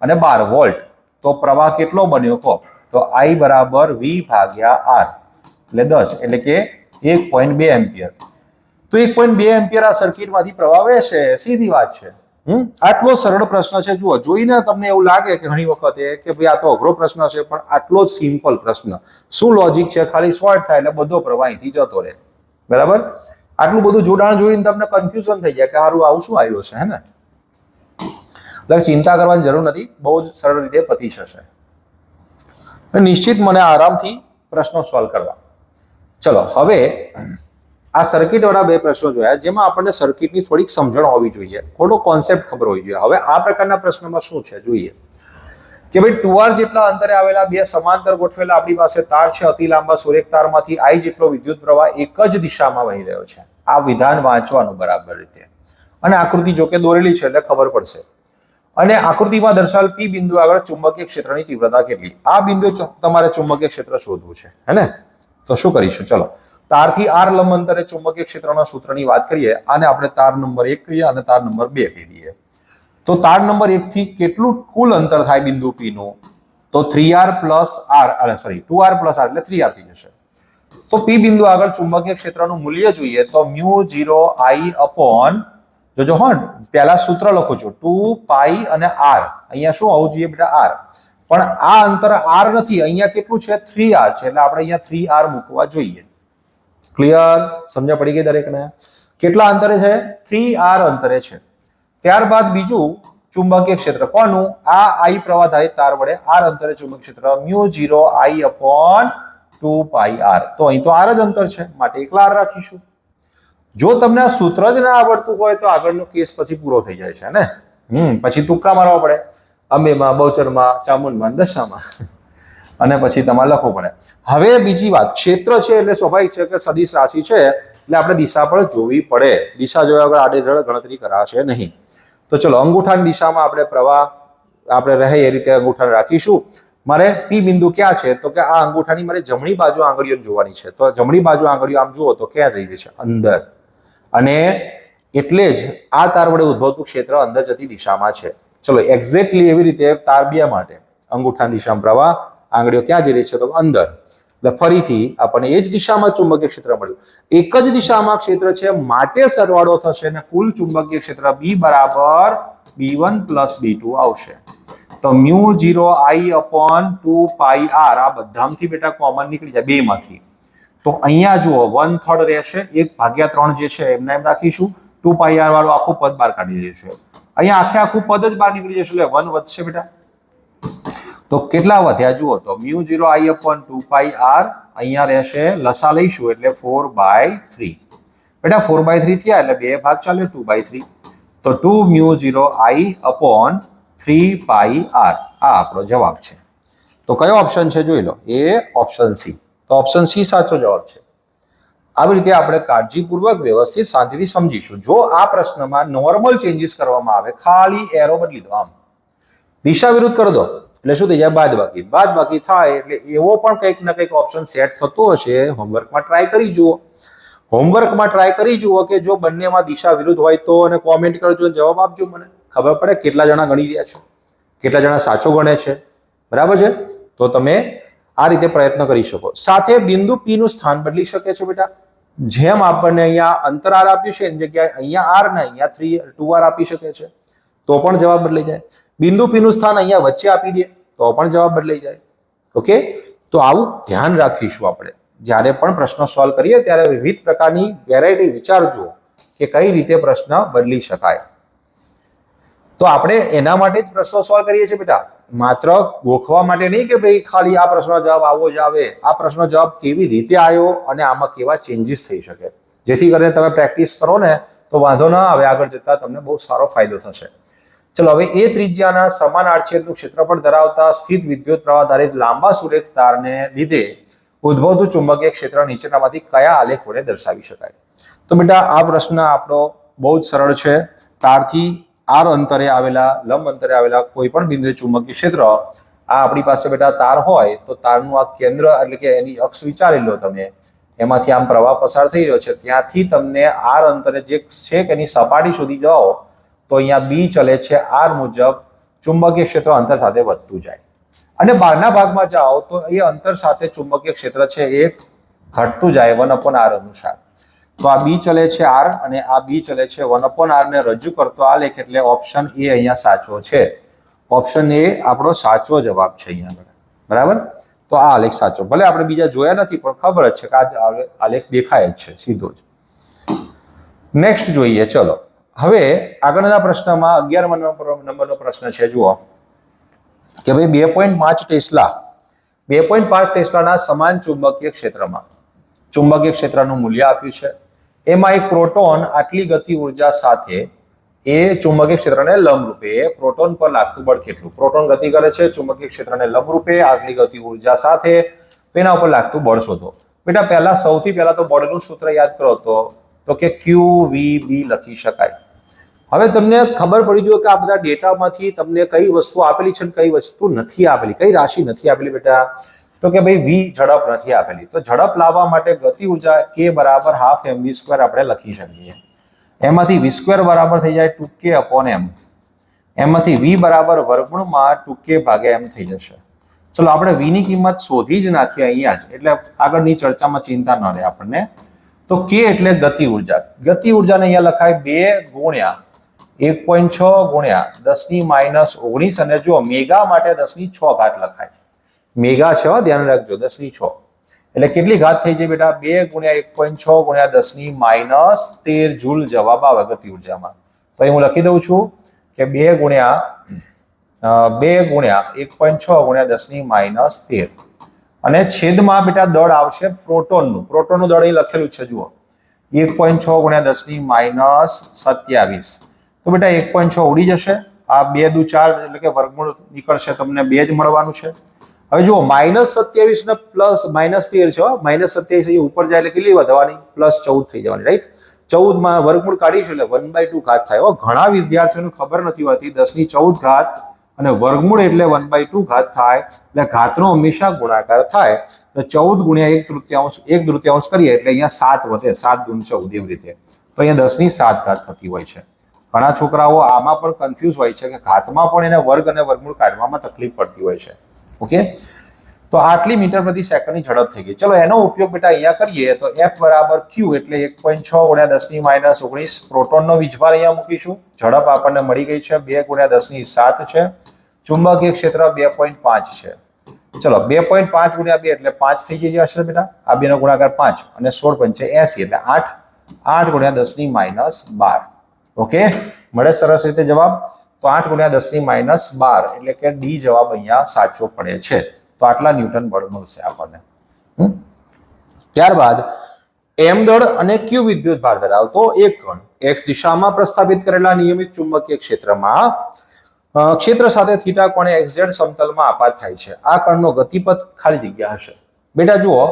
અને 12 વોલ્ટ. તો પ્રવાહ કેટલો બન્યો કહો? તો I બરાબર V ભાગ્યા R એટલે 10, એટલે કે 1.2 એમ્પિયર. તો 1.2 એમ્પિયર આ સર્કિટમાંથી પ્રવાહ વહેશે. સીધી વાત છે. આટલો સરળ પ્રશ્ન છે. જુઓ, જોઈને તમને એવું લાગે કે ઘણી વખતે કે ભાઈ આ તો અઘરો પ્રશ્ન છે, પણ આટલો જ સિમ્પલ પ્રશ્ન. શું લોજિક છે? ખાલી શોર્ટ થાય એટલે બધો પ્રવાહ અહીંથી જતો રહે. બરાબર? આટલું બધું જોડાણ જોઈને તમને કન્ફ્યુઝન થઈ જાય કે સારું આવું શું આવ્યું છે, હે ને? એટલે ચિંતા કરવાની જરૂર નથી, બહુ જ સરળ રીતે પતી જશે. નિશ્ચિત મને આરામથી પ્રશ્નો સોલ્વ કરવા. ચલો હવે આ સર્કિટ વાળા બે પ્રશ્નો જોયા જેમાં આપણને સર્કિટની થોડીક સમજણ હોવી જોઈએ, થોડો કોન્સેપ્ટ ખબર હોવી જોઈએ. હવે આ પ્રકારના પ્રશ્નમાં શું છે જોઈએ કે ભાઈ 2R જેટલા અંતરે આવેલા બે સમાંતર ગોઠવેલા આપણી પાસે તાર છે. અતિ લાંબા સુરેખ તારમાંથી I જેટલો વિદ્યુત પ્રવાહ એક જ દિશામાં વહી રહ્યો છે. આ વિધાન વાંચવાનું બરાબર રીતે, અને આકૃતિ જો કે દોરેલી છે એટલે ખબર પડશે. અને આકૃતિમાં દર્શાવેલ P બિંદુ આગળ ચુંબકીય ક્ષેત્રની તીવ્રતા કેટલી? આ બિંદુ તમારે ચુંબકીય ક્ષેત્ર શોધવું છે, હે ને? તો શું કરીશું? ચલો, તારથી R લંબ અંતરે ચુંબકીય ક્ષેત્રના સૂત્રની વાત કરીએ. આને આપણે તાર નંબર 1 કહીએ અને તાર નંબર 2 કહી દઈએ. તો તાર નંબર 1 થી કેટલું કુલ અંતર થાય બિંદુ P નું? તો 2R પ્લસ R એટલે 3R થઈ જશે. તો P બિંદુ આગળ ચુંબકીય ક્ષેત્રનું મૂલ્ય જોઈએ તો μ0 I અપોન, જો હો પહેલા સૂત્ર લખું છું 2 પાઈ અને R. અહીંયા શું આવવું જોઈએ બેટા? R. પણ આ અંતર R નથી, અહીંયા કેટલું છે? 3R છે, એટલે આપણે અહીંયા 3R મૂકવા જોઈએ. ક્લિયર? સમજ પડી ગઈ દરેકને? કેટલા અંતરે છે? 3r અંતરે છે. ત્યારબાદ બીજું ચુંબકીય ક્ષેત્ર કોનું? આ I પ્રવાહ ધારિત તાર વડે r અંતરે ચુંબકીય ક્ષેત્ર μ0I/2πr. તો અહીં તો r જ અંતર છે માટે એકલા r રાખીશું. જો તમને આ સૂત્ર જ ના આવડતું હોય તો આગળનો કેસ પછી પૂરો થઈ જાય છે ને. પછી તુક્કા મારવા પડે, અંબેમાં, બહુચરમાં, ચામુંડમાં, દશામાં અને પછી તમારે લખવું પડે. હવે બીજી વાત, ક્ષેત્ર છે એટલે સ્વાભાવિક છે કે સદિશ રાશિ છે એટલે આપણે દિશા પણ જોવી પડે. દિશા જોયા વગર આડેધડ ગણતરી કરાશે નહીં. તો ચલો અંગૂઠાની દિશામાં આપણે પ્રવાહ આપણે રહે એ રીતે અંગૂઠાને રાખીશું. મારે પી બિંદુ ક્યાં છે? તો કે આ અંગૂઠાની મારે જમણી બાજુ આંગળીઓ જોવાની છે. તો જમણી બાજુ આંગળીઓ આમ જુઓ તો ક્યાં જઈ રહી છે? અંદર. અને એટલે જ આ તાર વડે ઉદ્ભવતું ક્ષેત્ર અંદર જતી દિશામાં છે. ચલો એક્ઝેક્ટલી એવી રીતે તાર 2 માટે અંગૂઠાની દિશામાં પ્રવાહ આંગળીઓ ક્યાં જઈ રહી છે? તો અંદર. એટલે ફરીથી આપણને એ જ દિશામાં ચુંબકીય ક્ષેત્ર મળ્યું. એક જ દિશામાં ક્ષેત્ર છે માટે સરવાળો થશે અને કુલ ચુંબકીય ક્ષેત્ર B બરાબર B1 + B2 આવશે. તો μ0I/2πr આ બધામાંથી બેટા કોમન નીકળી જાય 2 માંથી. તો અહીંયા જુઓ 1/3 રહેશે, 1/3 જે છે એમને એમ રાખીશું. 2πr વાળું આખું પદ બહાર કાઢી લઈશું. અહીંયા આખું પદ જ બહાર નીકળી જશે એટલે 1 વધશે બેટા. તો કેટલા વધ્યા જુઓ તો μ0I/2πr અહીંયા રહેશે, લસા લઈશું એટલે 4/3. બેટા 4/3 થયા એટલે 2 ભાગ ચાલે 2/3. તો 2 μ0I/3πr આ આપણો જવાબ છે. તો કયો ઓપ્શન છે જોઈ લો, એ ઓપ્શન સી. તો ઓપ્શન સી સાચો જવાબ છે. આવી રીતે આપણે કાળજીપૂર્વક વ્યવસ્થિત શાંતિથી સમજીશું. જો આ પ્રશ્નમાં નોર્મલ ચેન્જીસ કરવામાં આવે, ખાલી એરો બદલી દો, આમ દિશા વિરુદ્ધ કરી દો એટલે શું થઈ જાય? બાદબાકી થાય એટલે એવો પણ કંઈક ના કંઈક ઓપ્શન સેટ થતો હશે. હોમવર્કમાં ટ્રાય કરી જુઓ કે જો બંનેમાં દિશા વિરુદ્ધ હોય તો, અને કોમેન્ટ કરજો, જવાબ આપજો, મને ખબર પડે કેટલા જણા ગણી રહ્યા છો, કેટલા જણા સાચો ગણે છે. બરાબર છે? તો તમે આ રીતે પ્રયત્ન કરી શકો. સાથે બિંદુ P નું સ્થાન બદલી શકે છે બેટા. જેમ આપણને અહીંયા અંતર r આપ્યું છે એની જગ્યાએ અહીંયા r ને અહીંયા 2r આપી શકે છે તો પણ જવાબ બદલાઈ જાય. બિંદુ P નું સ્થાન અહીંયા વચ્ચે આપી દે તો પણ જવાબ બદલાઈ જાય. ઓકે, તો આવું ધ્યાન રાખીશું આપણે જ્યારે પણ પ્રશ્નો સોલ્વ કરીએ ત્યારે. વિવિધ પ્રકારની વેરાયટી વિચારજો કે કઈ રીતે પ્રશ્ન બદલી શકાય. તો આપણે એના માટે જ પ્રશ્નો સોલ્વ કરીએ છીએ બેટા, માત્ર ગોખવા માટે નહીં કે ભાઈ ખાલી આ પ્રશ્નનો જવાબ આવો જ આવે. આ પ્રશ્નનો જવાબ કેવી રીતે આવ્યો અને આમાં કેવા ચેન્જીસ થઈ શકે, જેથી કરીને તમે પ્રેક્ટિસ કરો ને તો વાંધો ના આવે, આગળ જતા તમને બહુ સારો ફાયદો થશે. ચલો હવે એ ત્રિજ્યાના સમાન આડછેદનું ક્ષેત્રફળ ધરાવતા સ્થિત વિદ્યુત પ્રવાહ ધારિત લાંબા સુરેખ તારને લીધે ઉદ્ભવતું ચુંબકીય ક્ષેત્ર નીચેનામાંથી કયા આલેખ વડે દર્શાવી શકાય? તો બેટા આ પ્રશ્ન આપણો બહુ જ સરળ છે. તારથી r અંતરે આવેલા, લંબ અંતરે આવેલા કોઈ પણ બિંદુએ ચુંબકીય ક્ષેત્ર, આ આપણી પાસે બેટા તાર હોય તો તારનું આ કેન્દ્ર એટલે કે એની અક્ષ વિચારી લો તમે, એમાંથી આમ પ્રવાહ પસાર થઈ રહ્યો છે, ત્યાંથી તમને r અંતરે જે છે કે એની સપાટી સુધી જાઓ તો અહીંયા B ચલે છે r મુજબ ચુંબકીય ક્ષેત્ર અંતર સાથે વધતું જાય. અને બહારના ભાગમાં જાઓ તો એ અંતર સાથે ચુંબકીય ક્ષેત્ર છે એ ઘટતું જાય 1/r અનુસાર. તો આ B ચલે છે r અને આ B ચલે છે 1/r ને રજૂ કરતો આલેખ એટલે ઓપ્શન એ અહીંયા સાચો છે. ઓપ્શન એ આપણો સાચો જવાબ છે અહીંયા. બરાબર? તો આ આલેખ સાચો, ભલે આપણે બીજા જોયા નથી પણ ખબર જ છે કે આ આલેખ દેખાય જ છે સીધો જ. નેક્સ્ટ જોઈએ. ચલો હવે આગળના પ્રશ્નમાં 11 નંબરનો પ્રશ્ન છે. જુઓ કે ભાઈ 2.5 ટેસ્લાના સમાન ચુંબકીય ક્ષેત્રમાં ચુંબકીય ક્ષેત્રનું મૂલ્ય આપ્યું છે. એમાં એક પ્રોટોન આટલી ગતિ ઉર્જા સાથે એ ચુંબકીય ક્ષેત્રને લંબરૂપે, પ્રોટોન પર લાગતું બળ કેટલું? પ્રોટોન ગતિ કરે છે ચુંબકીય ક્ષેત્રને લંબરૂપે આટલી ગતિ ઉર્જા સાથે, તો એના ઉપર લાગતું બળ શોધો. બેટા સૌથી પહેલા તો બળનું સૂત્ર યાદ કરો તો કે QVB લખી શકાય. હવે તમને ખબર પડી જોઈએ કે આ બધા ડેટામાંથી તમને કઈ વસ્તુ આપેલી છે અને કઈ વસ્તુ નથી આપેલી, કઈ રાશિ નથી આપેલી બેટા? તો કે ભાઈ V ઝડપ નથી આપેલી. તો ઝડપ લાવવા માટે ગતિ ઉર્જા K બરાબર ½ mv² આપણે લખી શકીએ. એમાંથી v² બરાબર થઈ જાય 2k/m. એમાંથી v બરાબર વર્ગમૂળમાં 2k/m થઈ જશે. ચલો આપણે v ની કિંમત શોધી જ નાખીએ અહીંયા જ, એટલે આગળની ચર્ચામાં ચિંતા ન રહે આપણને. તો k એટલે ગતિ ઉર્જા. ગતિ ઉર્જાને અહીંયા લખાય 2 ગુણ્યા 1.6 ગુણ્યા 10⁻⁻19 અને જો મેગા માટે 10⁶ લખાય. મેગા છે, ધ્યાન રાખજો, 10⁶. એટલે કેટલી ઘાત થઈ જાય બેટા? 2 ગુણ્યા 1.6 ગુણ્યા 10⁻13 જૂલ જવાબ આવે ગતિ ઉર્જામાં. તો અહીં હું લખી દઉં છું કે 2 ગુણ્યા 1.6 ગુણ્યા 10⁻13 અને છેદમાં બેટા દળ આવશે પ્રોટોનનું. પ્રોટોનનું દળ અહીં લખેલું છે જુઓ, 1.6 ગુણ્યા 10⁻27. તો બેટા 1.6 ઉડી જશે, આ 2 દુ 4 એટલે કે વર્ગમૂળ નીકળશે, તમને 2 જ મળવાનું છે. હવે જુઓ -27 ને +13 છે, -27 ઉપર જાય એટલે કેટલી વધવાની? +14 થઈ જવાની, રાઈટ? 14 માં વર્ગમૂળ કાઢીશું એટલે 1/2 ઘાત થાય. ઘણા વિદ્યાર્થીઓને ખબર નથી હોતી 10⁻14 ઘાત અને વર્ગમૂળ એટલે 1/2 ઘાત થાય, એટલે ઘાતનો હંમેશા ગુણાકાર થાય. એટલે 14 ગુણ્યા 1/3 કરીએ એટલે અહીંયા 7 વધે, 7 દુ 14 એવી રીતે. તો અહીંયા 10⁻7 ઘાત થતી હોય છે. ઘણા છોકરાઓ આમાં પણ કન્ફ્યુઝ હોય છે કે ઘાતમાં પણ એને વર્ગ અને વર્ગમૂળ કાઢવામાં તકલીફ પડતી હોય છે. ઓકે, તો આટલી મીટર પ્રતિ સેકન્ડની ઝડપ થઈ ગઈ. ચલો એનો ઉપયોગ બેટા અહીંયા કરીએ તો F બરાબર Q એટલે 1.6 ગુણ્યા 10⁻19 પ્રોટોનનો વીજભાર અહીંયા મૂકીશું. ઝડપ આપણને મળી ગઈ છે 2 ગુણ્યા 10⁻7 છે. ચુંબકીય ક્ષેત્ર 2.5 છે. ચલો 2.5 ગુણ્યા 2 એટલે 5 થઈ જશે બેટા. આ બેનો ગુણાકાર 5 અને 16 પંચે 80 એટલે 8 ગુણ્યા 10⁻12. ઓકે, મળે સરસ રીતે જવાબ. તો 8 ગુણ્યા 10⁻12 એટલે કે ડી જવાબ અહીંયા સાચો પડે છે. તો આટલા ન્યૂટન બળ મળશે આપણને. ત્યારબાદ એમ દળ અને ક્યુ વિદ્યુત ભાર ધરાવતો એક કણ x દિશામાં પ્રસ્થાપિત કરેલા નિયમિત ચુંબકીય ક્ષેત્રમાં ક્ષેત્ર સાથે થીટા કોણે xz સમતલમાં આપાત થાય છે. આ કણનો ગતિપથ ખાલી જગ્યા હશે. બેટા જુઓ,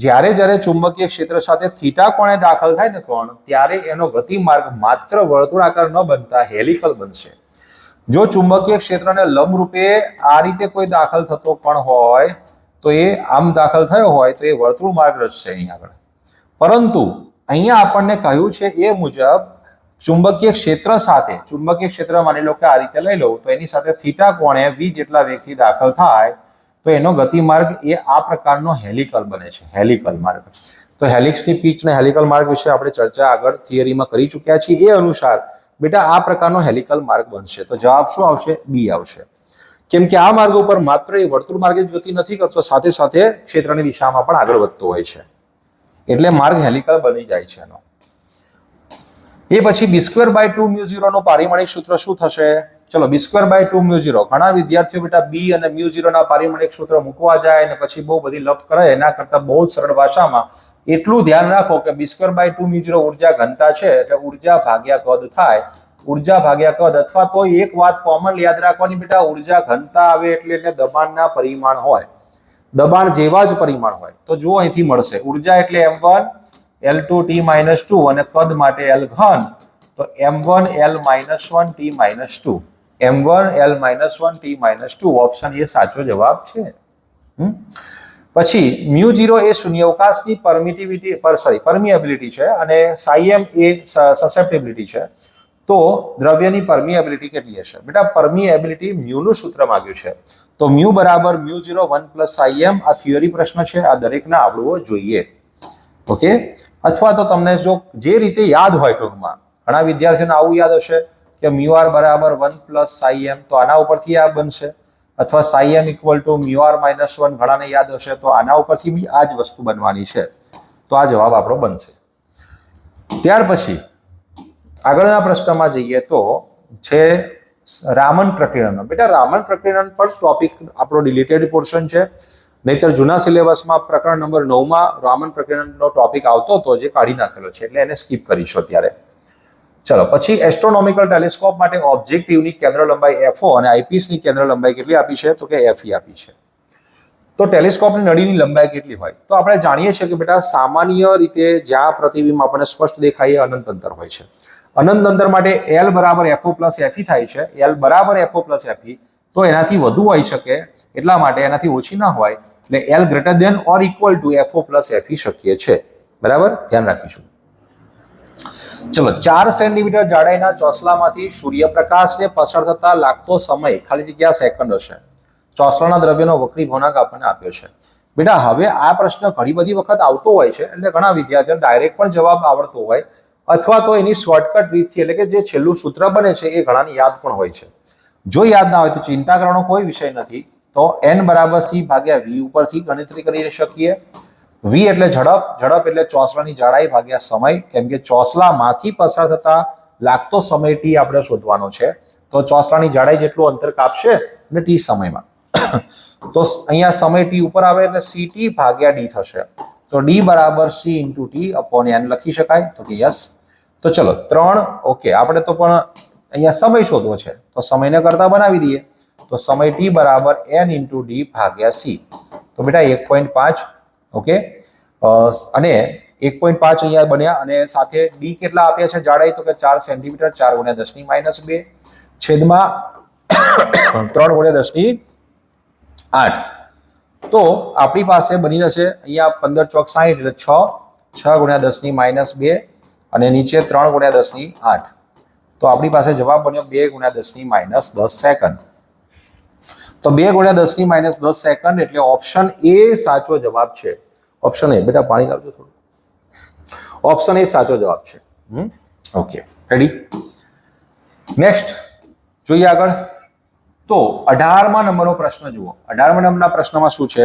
જ્યારે ચુંબકીય ક્ષેત્ર સાથે થીટા કોણે દાખલ થાય ને કણ, ત્યારે એનો ગતિમાર્ગ માત્ર વર્તુળાકાર ન બનતા હેલિકલ બનશે. જો ચુંબકીય ક્ષેત્રને લંબરૂપે આ રીતે કોઈ દાખલ થતો કણ હોય તો એ આમ દાખલ થયો હોય તો એ વર્તુળ માર્ગ રચશે અહીં આગળ. પરંતુ અહીંયા આપણને કહ્યું છે એ મુજબ ચુંબકીય ક્ષેત્ર સાથે, ચુંબકીય ક્ષેત્ર માની લો કે આ રીતે લઈ લઉં તો એની સાથે થીટા કોણે v જેટલા વેગથી દાખલ થાય તો એનો ગતિમાર્ગ એ આ પ્રકારનો હેલિકલ બને છે, હેલિકલ માર્ગ. તો હેલિક્સની પીચ ને હેલિકલ માર્ગ વિશે આપણે ચર્ચા આગળ થિયરીમાં કરી ચૂક્યા છીએ. એ અનુસાર બેટા આ પ્રકારનો હેલિકલ માર્ગ બનશે. તો જવાબ શું આવશે? બી આવશે. કેમ કે આ માર્ગ ઉપર માત્ર એ વર્તુળ માર્ગે જ ગતિ નથી કરતો, સાથે સાથે ક્ષેત્રની દિશામાં પણ આગળ વધતો હોય છે, એટલે માર્ગ હેલિકલ બની જાય છે એનો. એ પછી b²/2 μ0 નું પારિમાણિક સૂત્ર શું થશે? ચલો b²/2 μ0. ઘણા વિદ્યાર્થીઓ બેટા b અને μ0 ના પારિમાણિક સૂત્ર મૂકવા જાય અને પછી બહુ બધી લપ કરે, એના કરતા બહુ જ સરળ ભાષામાં એટલું ધ્યાન રાખો કે b²/2 μ0 ઉર્જા ઘનતા છે એટલે ઉર્જા ભાગ્યા કદ થાય. ઉર્જા ભાગ્યા કદ, અથવા તો એક વાત કોમન યાદ રાખવાની બેટા, ઉર્જા ઘનતા આવે એટલે દબાણના પરિમાણ હોય, દબાણ જેવા જ પરિમાણ હોય. તો જો અહીંથી મળશે ઉર્જા એટલે m1 L2 T-2 અને કદ માટે L ઘન, તો m1 L-1 T-2, m1 L-1 T-2 option A સાચો જવાબ છે. પછી μ0 એ શૂન્યાવકાશની પરમિએબિલિટી છે અને ψm એ સસેપ્ટિબિલિટી છે. તો દ્રવ્યની પરમિએબિલિટી કેટલી હશે? બેટા પરમિએબિલિટી મ્યુ નું સૂત્ર માંગ્યું છે, તો મ્યુ બરાબર μ0 1 + ψm. આ થિયરી પ્રશ્ન છે, આ દરેકને આવડવો જોઈએ. ઓકે, અથવા તો તમને જો જે રીતે યાદ હોય, ટૂંકમાં ઘણા વિદ્યાર્થીઓને આવું યાદ હશે કે μr બરાબર 1 + ψm, તો આના ઉપરથી આ બનશે, અથવા ψm = μr - 1 ઘણાને યાદ હશે, તો આના ઉપરથી બી આ જ વસ્તુ બનવાની છે. તો આ જવાબ આપણો બનશે. ત્યાર પછી આગળના પ્રશ્નમાં જઈએ તો છે રામન પ્રકીર્ણન. બેટા રામન પ્રકીર્ણન પર ટોપિક આપણો ડિલીટેડ પોર્શન છે, નહીતર જૂના સિલેબસમાં પ્રકરણ નંબર 9 માં રામન પ્રકીર્ણનનો ટોપિક આવતો હતો જે કાઢી નાખેલો છે, એટલે એને સ્કીપ કરીશું અત્યારે. ચલો પછી એસ્ટ્રોનોમિકલ ટેલિસ્કોપ માટે ઓબ્જેક્ટિવની કેન્દ્ર લંબાઈ FO અને આઈપીસની કેન્દ્ર લંબાઈ કેટલી આપી છે? તો કે FE આપી છે. તો ટેલિસ્કોપની નળીની લંબાઈ કેટલી હોય? તો આપણે જાણીએ છીએ કે બેટા સામાન્ય રીતે જ્યાં પ્રતિબિંબ આપણને સ્પષ્ટ દેખાય અનંત અંતર હોય છે. અનંત અંતર માટે L બરાબર FO + FE થાય છે. L બરાબર FO + FE, તો એનાથી વધુ હોઈ શકે, એટલા માટે એનાથી ઓછી ના હોય, એટલે L > = FO + FE શક્ય છે. બરાબર, ધ્યાન રાખીશું. ચલો 4 સેન્ટીમીટર જાડાઈના ચોસલામાંથી સૂર્યપ્રકાશને પસાર થતા લાગતો સમય ખાલી જગ્યા સેકન્ડ હશે. ચોસલાના દ્રવ્યનો વક્રી ભવનાંક આપણને આપ્યો છે. બેટા હવે આ પ્રશ્ન ઘણી બધી વખત આવતો હોય છે, એટલે ઘણા વિદ્યાર્થીઓને ડાયરેક્ટ પણ જવાબ આવડતો હોય, અથવા તો એની શોર્ટકટ રીતથી, એટલે કે જે છેલ્લું સૂત્ર બને છે એ ઘણાને યાદ પણ હોય છે. જો યાદ ના હોય તો ચિંતા કરવાનો કોઈ વિષય નથી. તો n = c/v ઉપરથી ગણતરી કરી શકીએ. v એટલે ઝડપ એટલે ચોસલાની જાડાઈ ભાગ્યા સમય, કેમ કે ચોસલામાંથી પસાર થતા લાગતો સમય t આપણે શોધવાનો છે. તો ચોસલાની જાડાઈ જેટલું અંતર કાપશે એટલે t સમયમાં. તો અહીંયા સમય t ઉપર આવે એટલે ct ભાગ્યા d થશે. તો d બરાબર c into t upon n લખી શકાય. તો કે યસ. તો ચલો 3 ઓકે, આપણે તો પણ અહીંયા સમય શોધવો છે તો સમયને કરતા બનાવી દઈએ. તો સમય t બરાબર n ઇન્ટુ d ભાગ્યા c. તો બેટા 1.5 ઓકે, અને 1.5 અહીંયા બન્યા અને સાથે d કેટલા આપ્યા છે જાડાઈ? તો કે 4 સેન્ટીમીટર, 4 ગુણ્યા 10 ની -2 છેદમાં 3 ગુણ્યા 10 ની 8. તો આપણી પાસે બની રહેશે અહીંયા 15 ચોક 60 એટલે 6 ગુણ્યા 10 ની -2 અને નીચે 3 ગુણ્યા 10 ની 8. તો આપણી પાસે જવાબ બન્યો 2 ગુણ્યા 10 ની -10 સેકન્ડ. તો 2 ગુણ્યા 10 ની -10 સેકન્ડ એટલે ઓપ્શન એ સાચો જવાબ છે. ઓપ્શન એ, બેટા પાણી લાવજો થોડું. ઓપ્શન એ સાચો જવાબ છે. Okay, ready. નેક્સ્ટ જોઈએ આગળ. તો 18મા નંબરનો પ્રશ્ન જુઓ. 18મા નંબરના પ્રશ્નમાં શું છે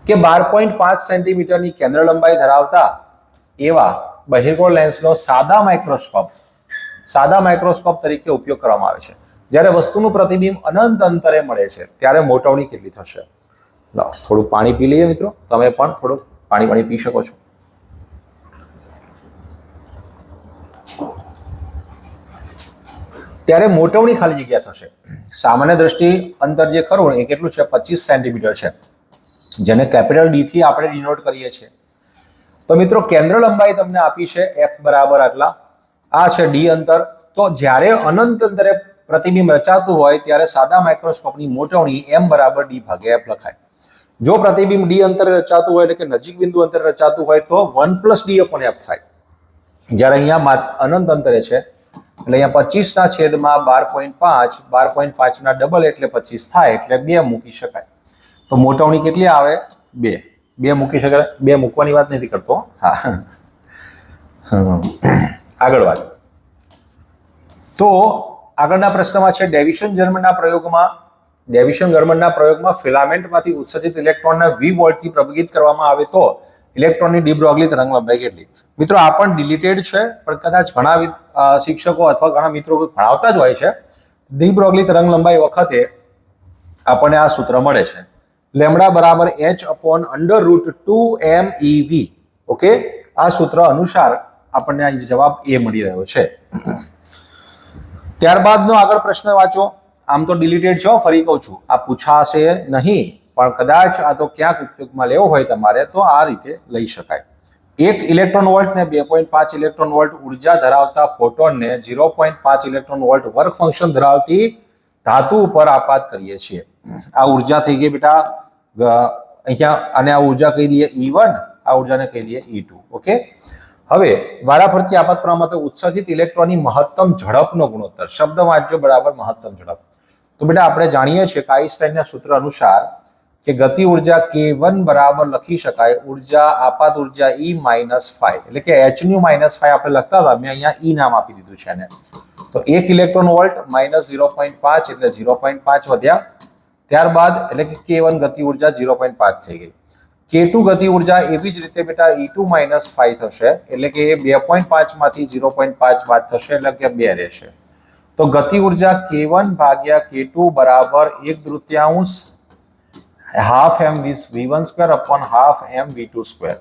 કે 12.5 સેન્ટીમીટરની કેન્દ્ર લંબાઈ ધરાવતા એવા બહિર્ગોળ લેન્સનો સાદા માઇક્રોસ્કોપ તરીકે ઉપયોગ કરવામાં આવે છે. જ્યારે વસ્તુનું પ્રતિબિંબ અનંત અંતરે મળે છે ત્યારે મોટવણી કેટલી થશે? લાવો થોડું પાણી પી લઈએ મિત્રો. તમે પણ થોડું પાણી પી શકો છો. ત્યારે મોટવણી ખાલી જગ્યા થશે. સામાન્ય દ્રષ્ટિ અંતર જે ખરું એ કેટલું છે? 25 સેન્ટીમીટર છે, જેને કેપિટલ ડી થી આપણે ડિનોટ કરીએ છીએ. તો મિત્રો કેન્દ્ર લંબાઈ તમને આપી છે f બરાબર આટલા, આ છે d અંતર. તો જ્યારે અનંત અંતરે પ્રતિબિંબ રચાતું હોય ત્યારે સાદા માઇક્રોસ્કોપની મોટવણી m બરાબર d ભાગ્યા f લખાય. જો પ્રતિબિંબ d અંતરે રચાતું હોય એટલે કે નજીક બિંદુ અંતરે રચાતું હોય તો 1 + d upon f થાય. જ્યારે અહીંયા અનંત અંતરે છે એટલે અહીંયા 25 ના છેદમાં 12.5 ના ડબલ એટલે 25 થાય એટલે 2 મૂકી શકાય. તો મોટવણી કેટલી આવે? 2 મૂકી શકાય. 2 મૂકવાની વાત નથી કરતો. હા, આગળ વાત. તો આગળના પ્રશ્નમાં છે ડેવિશન જર્મનના પ્રયોગમાં ફિલામેન્ટમાંથી ઉત્સર્જિત ઇલેક્ટ્રોનને v વોલ્ટથી પ્રભાવિત કરવામાં આવે તો ઇલેક્ટ્રોનની ડી બ્રોગલી તરંગ લંબાઈ કેટલી? મિત્રો આ પણ ડિલીટેડ છે, પણ કદાચ ઘણા શિક્ષકો અથવા ઘણા મિત્રો ભણાવતા જ હોય છે. ડી બ્રોગલી તરંગ લંબાઈ વખતે આપણને આ સૂત્ર મળે છે, લેમ્બડા બરાબર h અપોન √2 mev. ઓકે, આ સૂત્ર અનુસાર આપણને આ જવાબ એ મળી રહ્યો છે. ત્યારબાદનો આગળ પ્રશ્ન વાંચો. આમ તો ડિલીટેડ છે, ફરી કહું છું, આ પૂછાશે નહીં, પણ કદાચ આ તો ક્યાંક ઉપયોગમાં લેવો હોય તમારે તો આ રીતે લઈ શકાય. 1 ઇલેક્ટ્રોન વોલ્ટ ને 2.5 ઇલેક્ટ્રોન વોલ્ટ ઉર્જા ધરાવતા ફોટોનને 0.5 ઇલેક્ટ્રોન વોલ્ટ વર્ક ફંક્શન ધરાવતી ધાતુ ઉપર આપાત કરીએ છીએ. આ ઉર્જા થઈ ગઈ બેટા અહીંયા, અને આ ઉર્જા કહી દઈએ E1, આ ઉર્જાને કહી દઈએ E2. ઓકે, હવે વારાફરતી આપાત કરવા માટે ઉત્સર્જિત ઇલેક્ટ્રોનની મહત્તમ ઝડપનો ગુણોત્તર, શબ્દ વાંચજો બરાબર, મહત્તમ ઝડપ. તો બેટા આપણે જાણીએ છીએ કે આઈન્સ્ટાઈનના સૂત્ર અનુસાર કે ગતિ ઉર્જા k1 બરાબર લખી શકાય ઉર્જા આપાત ઉર્જા E - 5, એટલે કે h નું -5 આપણે લખતા હતા, મેં અહીંયા E નામ આપી દીધું છે એને. તો 1 ઇલેક્ટ્રોન વોલ્ટ -0.5 એટલે 0.5 વધ્યા. ત્યારબાદ એટલે કે k1 ગતિ ઉર્જા 0.5 થઈ ગઈ. k2 ગતિ ઉર્જા એવી જ રીતે બેટા E2 - 5 થશે, એટલે કે 2.5 માંથી 0.5 બાદ થશે એટલે કે 2 રહેશે. તો ગતિ ઉર્જા k1 ભાગ્યા k2 બરાબર 1/3 half m v1² upon half m v2²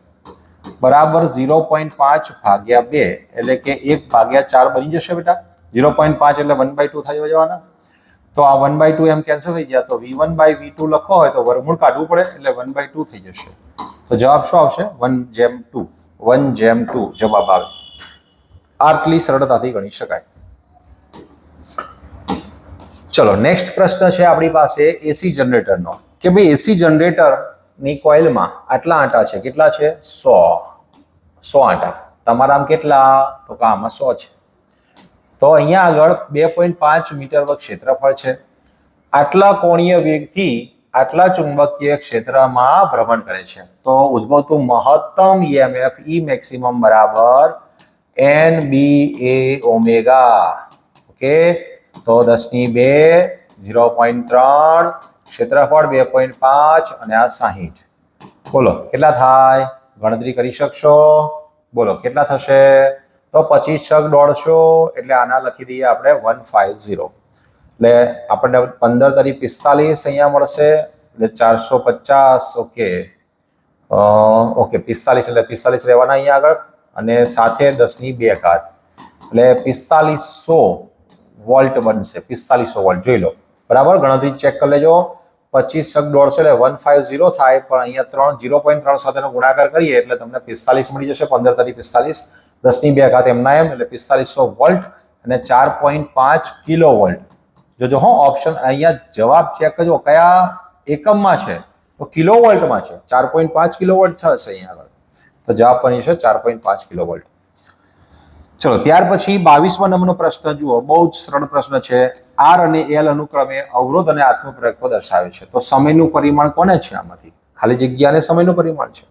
બરાબર 0.5 ભાગ્યા 2 એટલે કે 1/4 બની જશે બેટા. 0.5 એટલે 1/2 થઈ જવાના. તો આ 1/2 એમ કેન્સલ થઈ ગયા, તો v1/v2 લખવો હોય તો વર્ગમૂળ કાઢવું પડે એટલે 1/2 થઈ જશે. તો જવાબ શું આવશે? 1/2. 1/2 જવાબ આવે. આટલી સરળતાથી ગણી શકાય. ચલો નેક્સ્ટ પ્રશ્ન છે આપણી પાસે એસી જનરેટરનો, કે ભાઈ એસી જનરેટરની કોઇલમાં આટલા આંટા છે. કેટલા છે? 100 આંટા. તમારામાં કેટલા? તો કે આમાં 100 છે. તો અહીંયા આગળ 2.5 મીટર વર્ગ ક્ષેત્રફળ છે. આટલા કોણીય વેગથી આટલા ચુંબકીય ક્ષેત્રમાં ભ્રમણ કરે છે. તો ઉદ્ભવતું મહત્તમ EMF E મેક્સિમમ બરાબર NBA ઓમેગા. ઓકે, તો 10⁵ 0.3 ક્ષેત્રફળ 2.5 અને આ 60. બોલો કેટલા થાય, ગણતરી કરી શકશો? બોલો કેટલા થશે? તો 25 છક 150, એટલે આના લખી દઈએ આપણે 150, એટલે આપણને 15 તરી 45 અહીંયા મળશે, એટલે 450. ઓકે 45 એટલે 45 રહેવાના અહીંયા આગળ, અને સાથે 10 ની 2 ઘાત, એટલે 4500 વોલ્ટ બનશે. 4500 વોલ્ટ જોઈ લો, બરાબર. ગણતરી ચેક કરી લેજો. 25 છક 150 એટલે 150 થાય, પણ અહીંયા 0.3 સાથેનો ગુણાકાર કરીએ એટલે તમને 45 મળી જશે. 15 તરી 45, 10 ની 2 ઘાત એમના એમ, એટલે 4500 વોલ્ટ અને 4.5 કિલો વોલ્ટ. જોજો હો, ઓપ્શન અહીંયા જવાબ ચેક કરજો કયા એકમમાં છે, તો કિલો વોલ્ટમાં છે. 4.5 કિલો વોલ્ટ થશે અહીંયા આગળ, તો જવાબ પણ છે 4.5 કિલો વોલ્ટ. ચલો ત્યાર પછી 22મા નંબરનો પ્રશ્ન જુઓ, બહુ જ સરળ પ્રશ્ન છે. આર અને એલ અનુક્રમે અવરોધ અને આત્મપ્રયત્ન દર્શાવે છે. તો સમયનું પરિમાણ કોને છે? આમાંથી ખાલી જગ્યા અને સમયનું પરિમાણ છે.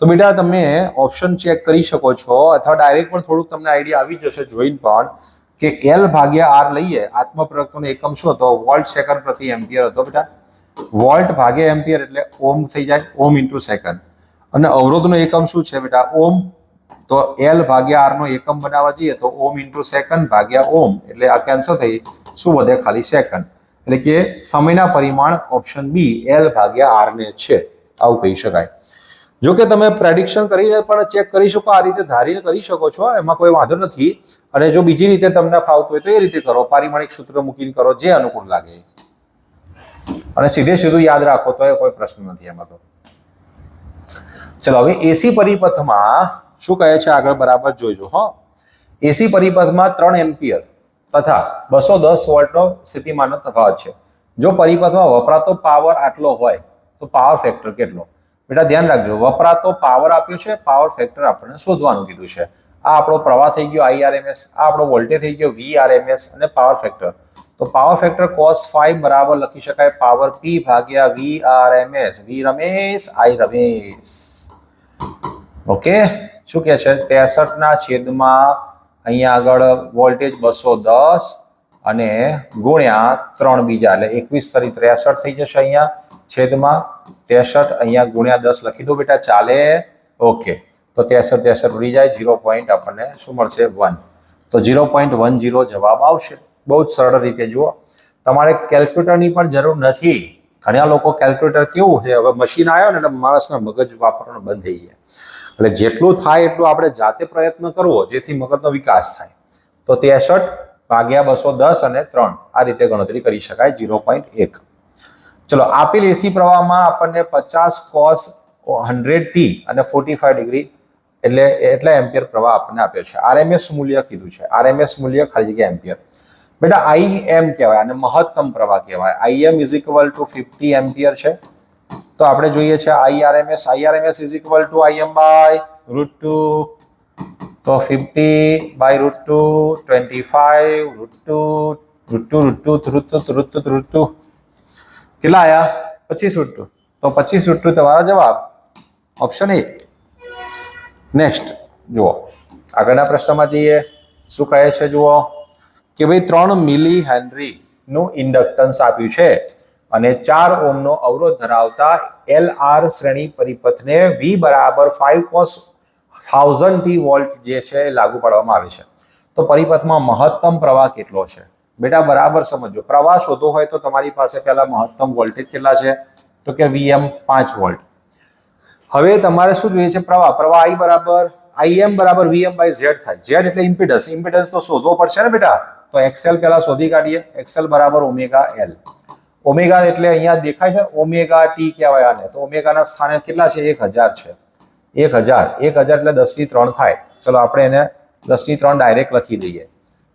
તો બેટા તમે ઓપ્શન ચેક કરી શકો છો, અથવા ડાયરેક્ટ પણ થોડુંક તમને આઈડિયા આવી જશે જોઈને પણ, કે એલ ભાગ્યા આર લઈએ, આત્મપ્રયત્નનો એકમ શું હતો? વોલ્ટ સેકન્ડ પ્રતિ એમ્પિયર હતો બેટા. વોલ્ટ ભાગ્યા એમ્પિયર એટલે ઓમ થઈ જાય, ઓમ ઇન્ટુ સેકન્ડ. અને અવરોધનો એકમ શું છે બેટા? ઓમ. તો એલ ભાગ્યા આર નો એકમ બનાવવા જઈએ તો ઓમ ઇન્ટુ સેકન્ડ ભાગ્યા ઓમ, એટલે આ કેન્સલ થઈ, શું વધે? ખાલી સેકન્ડ. એટલે કે સમયના પરિમાણ ઓપ્શન બી એલ ભાગ્યા આર ને છે, આવું કહી શકાય. જો કે તમે પ્રેડિક્શન કરીને પણ ચેક કરી શકો, આ રીતે ધારીને કરી શકો છો, એમાં કોઈ વાંધો નથી. અને જો બીજી રીતે તમને ફાવતું હોય તો એ રીતે કરો, પારિમાણિક સૂત્ર મૂકીને કરો, જે અનુકૂળ લાગે. અને સીધું યાદ રાખો તો એ કોઈ પ્રશ્ન નથી એમાં. તો ચલો હવે એસી પરિપથમાં શું કહે છે આગળ, બરાબર જોઈજો. હા, એસી પરિપથમાં 3 એમ્પિયર તથા 210 વોલ્ટનો સ્થિતિમાનનો તફાવત છે. જો પરિપથમાં વપરાતો પાવર આટલો હોય તો પાવર ફેક્ટર કેટલો? બેટા ધ્યાન રાખજો, વપરાતો પાવર આપ્યો છે, પાવર ફેક્ટર આપણને શોધવાનું કીધું છે. આ આપણો પ્રવાહ થઈ ગયો IRMS, આ આપણો વોલ્ટેજ થઈ ગયો VRMS, અને પાવર ફેક્ટર. તો પાવર ફેક્ટર cos5 બરાબર લખી શકાય પાવર P ભાગ્યા VRMS. V Ramesh, I Ramesh. Okay, શું કે છે? 63 ના છેદમાં અહીંયા આગળ વોલ્ટેજ 210 અને ગુણ્યા 3 બીજા, એટલે 21 તરી 63 થઈ જશે. અહીંયા છેદમાં 63, અહીંયા ગુણ્યા 10 લખી દો બેટા, ચાલે. ઓકે, તો 63 ઉડી જાય, 0 પોઈન્ટ આપણને શું મળશે? 1. તો 0.10 જવાબ આવશે. બહુ જ સરળ રીતે જુઓ, તમારે કેલ્ક્યુલેટરની પણ જરૂર નથી. ઘણા લોકો કેલ્ક્યુલેટર કેવું છે, હવે મશીન આવ્યો ને એટલે માણસના મગજ વાપરવાનું બંધ થઈ ગયા. એટલે જેટલું થાય એટલું આપણે જાતે પ્રયત્ન કરવો, જેથી મગજનો વિકાસ થાય. તો 63 ભાગ્યા 210 અને 3, આ રીતે ગણતરી કરી શકાય, 0.1. ચલો, આપેલ એસી પ્રવાહમાં આપણને 50 cos 100t અને 45 ડિગ્રી એટલે એટલા એમ્પિયર પ્રવાહ આપણને આપ્યો છે. RMS મૂલ્ય કીધું છે, RMS મૂલ્ય ખાલી જગ્યા એમ્પિયર. બેટા IM કહેવાય અને મહત્તમ પ્રવાહ કહેવાય. IM = 50 એમ્પિયર છે. તો આપણે જોઈએ છે IRMS = IM by √2. તો 50 by √2, 25 √2 કેટલા આયા? 25 √2. તો 25 √2 તમારો જવાબ, ઓપ્શન એ. નેક્સ્ટ જુઓ, આગળના પ્રશ્નમાં જઈએ. શું કહે છે જુઓ, કે ભાઈ 3 મિલી હેનરી નું ઇન્ડક્ટન્સ આપ્યું છે અને 4 ઓહ્મનો અવરોધ ધરાવતા LR શ્રેણી પરિપથને V બરાબર 5 cos 1000t વોલ્ટ જે છે લાગુ પાડવામાં આવે છે. તો પરિપથમાં મહત્તમ પ્રવાહ કેટલો છે? બેટા બરાબર સમજો, પ્રવાહ શોધવો હોય તો તમારી પાસે પહેલા મહત્તમ વોલ્ટેજ કેટલા છે? તો કે VM 5 વોલ્ટ. હવે તમારે શું જોઈએ છે? પ્રવાહ I બરાબર IM બરાબર VM by Z થાય. Z એટલે ઇમ્પિડન્સ, ઇમ્પિડન્સ તો શોધવો પડશે ને બેટા. તો XL પહેલા શોધી કાઢીએ. XL બરાબર ઓમેગા L. ઓમેગા એટલે અહીંયા દેખાય છે ઓમેગા T કહેવાય આને. તો ઓમેગાના સ્થાને કેટલા છે? 1000 છે. 1000 એટલે 10⁻³ થાય. ચલો આપણે એને 10⁻³ ડાયરેક્ટ લખી દઈએ.